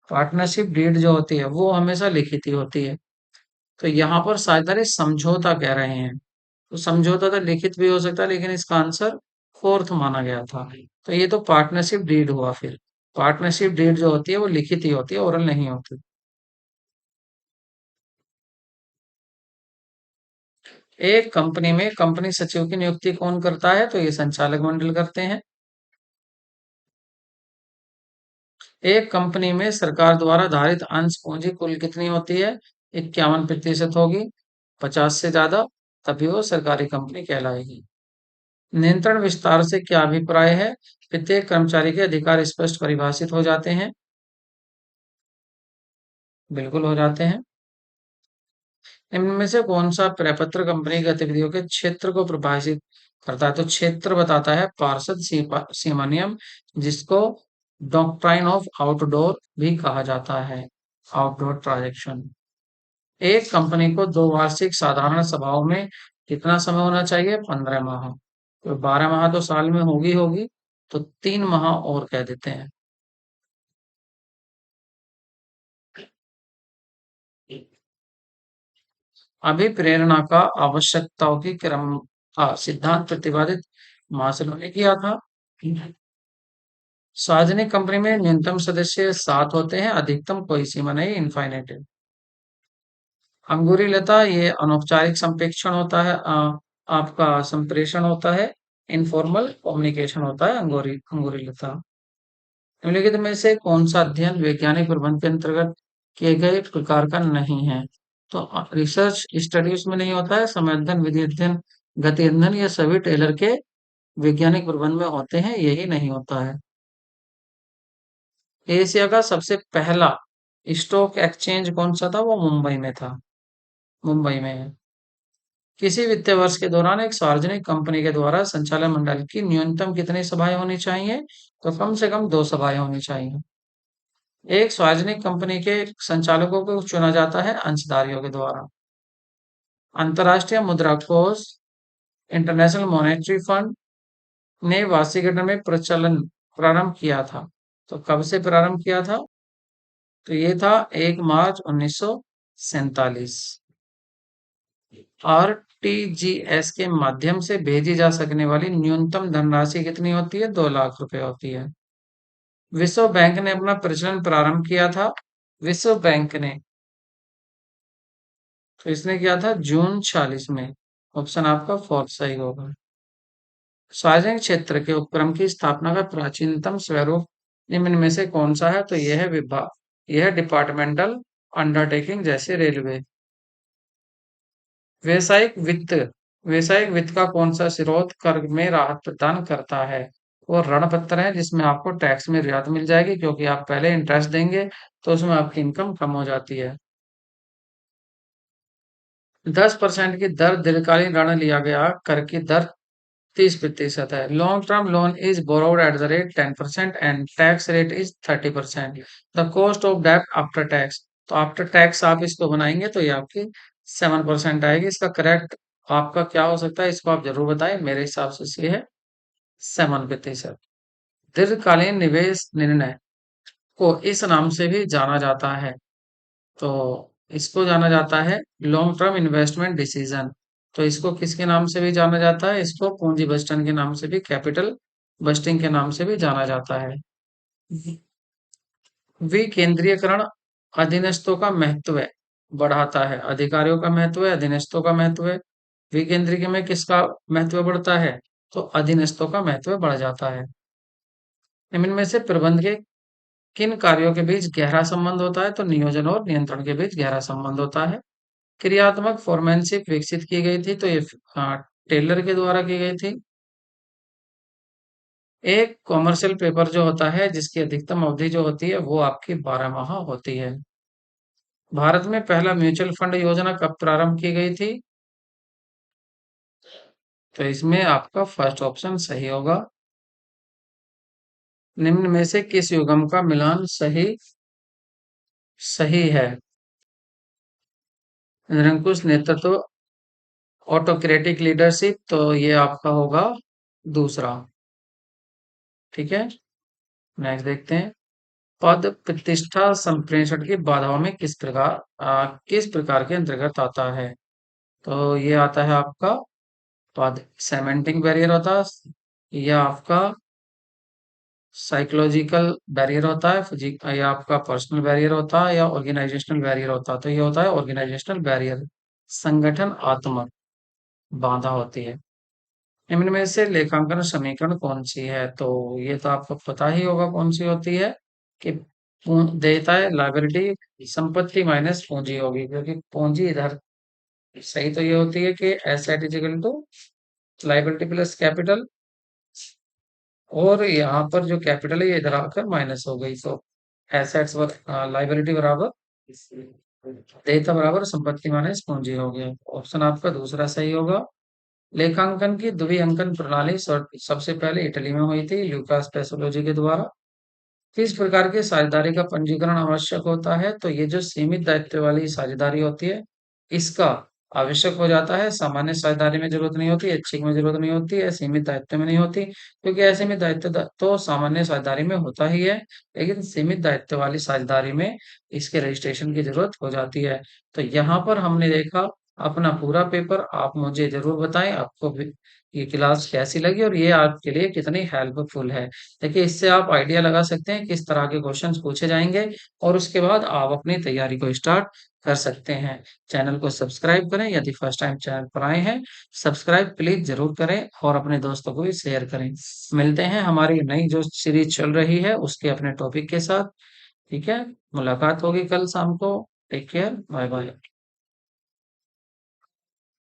पार्टनरशिप डीड जो होती है वो हमेशा लिखित ही होती है। तो यहाँ पर साझेदारी समझौता कह रहे हैं, तो समझौता तो लिखित भी हो सकता है, लेकिन इसका आंसर फोर्थ माना गया था। तो ये तो पार्टनरशिप डीड हुआ फिर। पार्टनरशिप डीड जो होती है वो लिखित ही होती है, ओरल नहीं होती। एक कंपनी में कंपनी सचिव की नियुक्ति कौन करता है? तो ये संचालक मंडल करते हैं। एक कंपनी में सरकार द्वारा धारित अंश पूंजी कुल कितनी होती है? 51% होगी। 50 से ज्यादा तभी वो सरकारी कंपनी कहलाएगी। नियंत्रण विस्तार से क्या अभिप्राय है? प्रत्येक कर्मचारी के अधिकार स्पष्ट परिभाषित हो जाते हैं। बिल्कुल हो जाते हैं। इनमें से कौन सा प्रपत्र कंपनी की गतिविधियों के क्षेत्र को परिभाषित करता है? तो क्षेत्र बताता है पार्षद सीमा नियम, जिसको डॉक्ट्राइन ऑफ आउटडोर भी कहा जाता है, आउटडोर ट्रांजैक्शन। एक कंपनी को दो वार्षिक साधारण सभाओं में कितना समय होना चाहिए? 15 माह। तो 12 माह तो साल में होगी होगी, तो 3 माह और कह देते हैं। अभिप्रेरणा का आवश्यकताओं की क्रम सिद्धांत प्रतिपादित मार्शल ने किया था। सार्वजनिक कंपनी में न्यूनतम सदस्य 7 होते हैं, अधिकतम कोई सीमा नहीं, इनफाइनाइट है। अंगूरी लता ये अनौपचारिक संप्रेषण होता है, आपका संप्रेषण होता है, इनफॉर्मल कम्युनिकेशन होता है अंगूरी अंगूरी लता। निम्नलिखित में से कौन सा अध्ययन वैज्ञानिक प्रबंध के अंतर्गत किए गए प्रकार का नहीं है? तो रिसर्च स्टडी उसमें नहीं होता है, समय अध्ययन, विधि अध्ययन, गति अध्ययन, ये सभी टेलर के वैज्ञानिक प्रबंध में होते हैं, यही नहीं होता है। एशिया का सबसे पहला स्टॉक एक्सचेंज कौन सा था? वो मुंबई में था, मुंबई में है। किसी वित्तीय वर्ष के दौरान एक सार्वजनिक कंपनी के द्वारा संचालन मंडल की न्यूनतम कितनी सभाएं होनी चाहिए? तो कम से कम 2 सभाएं होनी चाहिए। एक सार्वजनिक कंपनी के संचालकों को चुना जाता है अंशधारियों के द्वारा। अंतर्राष्ट्रीय मुद्रा कोष, इंटरनेशनल मॉनेटरी फंड ने वाशिंगटन में प्रचलन प्रारंभ किया था। तो कब से प्रारंभ किया था? तो ये था 1 मार्च 1947। आरटीजीएस के माध्यम से भेजी जा सकने वाली न्यूनतम धनराशि कितनी होती है? 2 लाख रुपए होती है। विश्व बैंक ने अपना प्रचलन प्रारंभ किया था। विश्व बैंक ने, तो इसने किया था जून 46 में। ऑप्शन आपका फोर्थ सही होगा। सार्वजनिक क्षेत्र के उपक्रम की स्थापना का प्राचीनतम स्वरूप निम्न में से कौन सा है? तो यह है विभाग, यह है डिपार्टमेंटल अंडरटेकिंग, जैसे रेलवे। व्यवसायिक वित्त, व्यवसायिक वित्त का कौन सा स्रोत कर में राहत प्रदान करता है? वो ऋण पत्र है, जिसमें आपको टैक्स में रियायत मिल जाएगी, क्योंकि आप पहले इंटरेस्ट देंगे तो उसमें आपकी इनकम कम हो जाती है। 10% की दर दीर्घकालीन ऋण लिया गया कर की दर 30% है। Long term loan is borrowed at the rate 10% and tax rate is 30%। The cost of debt after tax, तो आफ्टर टैक्स आप इसको बनाएंगे तो ये आपकी 7% आएगी। इसका करेक्ट आपका क्या हो सकता है, इसको आप जरूर बताएं। मेरे हिसाब से ये है 7%। दीर्घकालीन निवेश निर्णय को इस नाम से भी जाना जाता है, तो इसको जाना जाता है लॉन्ग टर्म इन्वेस्टमेंट डिसीजन। तो इसको किसके नाम से भी जाना जाता है? इसको पूंजी बस्टन के नाम से भी, कैपिटल बस्टिंग के नाम से भी जाना जाता है। विकेंद्रीयकरण अधीनस्थों का महत्व बढ़ाता है, अधिकारियों का महत्व है, अधीनस्थों का महत्व है। विकेंद्रीय में किसका महत्व बढ़ता है? तो अधीनस्थों का महत्व बढ़ जाता है। निम्न में से प्रबंध के किन कार्यों के बीच गहरा संबंध होता है? तो नियोजन और नियंत्रण के बीच गहरा संबंध होता है। क्रियात्मक फोरमेनशिप विकसित की गई थी, तो ये टेलर के द्वारा की गई थी। एक कॉमर्शियल पेपर जो होता है, जिसकी अधिकतम अवधि जो होती है वो आपकी 12 माह होती है। भारत में पहला म्यूचुअल फंड योजना कब प्रारंभ की गई थी? तो इसमें आपका फर्स्ट ऑप्शन सही होगा। निम्न में से किस युगम का मिलान सही सही है? निरंकुश नेतृत्व, ऑटोक्रेटिक लीडरशिप, तो ये आपका होगा दूसरा। ठीक है, नेक्स्ट देखते हैं। पद प्रतिष्ठा संप्रेषण की बाधाओं में किस प्रकार के अंतर्गत आता है? तो ये आता है आपका पद सेमेंटिक बैरियर होता है, या आपका साइकोलॉजिकल बैरियर होता है, फिजिक या आपका पर्सनल बैरियर होता है, या ऑर्गेनाइजेशनल बैरियर होता है। तो ये होता है ऑर्गेनाइजेशनल बैरियर, संगठन आत्मक बाधा होती है। निम्न में से लेखांकन समीकरण कौन सी है? तो ये तो आपको पता ही होगा कौन सी होती है, कि देता है लायबिलिटी, संपत्ति माइनस पूंजी होगी, क्योंकि पूंजी इधर सही तो ये होती है कि asset is equal to liability plus capital, और यहाँ पर जो कैपिटल है ये इधर आकर माइनस हो गई, तो एसेट्स लायबिलिटी बराबर देयता बराबर संपत्ति माइनस पूंजी हो गया। ऑप्शन आपका दूसरा सही होगा। लेखांकन की द्विअंकन प्रणाली सबसे पहले इटली में हुई थी, लूकास पेसोलोजी के द्वारा। किस प्रकार की साझेदारी का पंजीकरण आवश्यक होता है? तो ये जो सीमित दायित्व वाली साझेदारी होती है, इसका आवश्यक हो जाता है। सामान्य साझेदारी में जरूरत नहीं होती, ऐच्छिक में जरूरत नहीं होती है, सीमित दायित्व में नहीं होती, क्योंकि असीमित दायित्व तो सामान्य साझेदारी में होता ही है, लेकिन सीमित दायित्व वाली साझेदारी में इसके रजिस्ट्रेशन की जरूरत हो जाती है। तो यहाँ पर हमने देखा अपना पूरा पेपर। आप मुझे जरूर बताएं आपको भी ये क्लास कैसी लगी और ये आपके लिए कितनी हेल्पफुल है। देखिए, इससे आप आइडिया लगा सकते हैं किस तरह के क्वेश्चंस पूछे जाएंगे और उसके बाद आप अपनी तैयारी को स्टार्ट कर सकते हैं। चैनल को सब्सक्राइब करें, यदि फर्स्ट टाइम चैनल पर आए हैं, सब्सक्राइब प्लीज जरूर करें और अपने दोस्तों को भी शेयर करें। मिलते हैं हमारी नई जो सीरीज चल रही है उसके अपने टॉपिक के साथ। ठीक है, मुलाकात होगी कल शाम को। Take care, bye bye.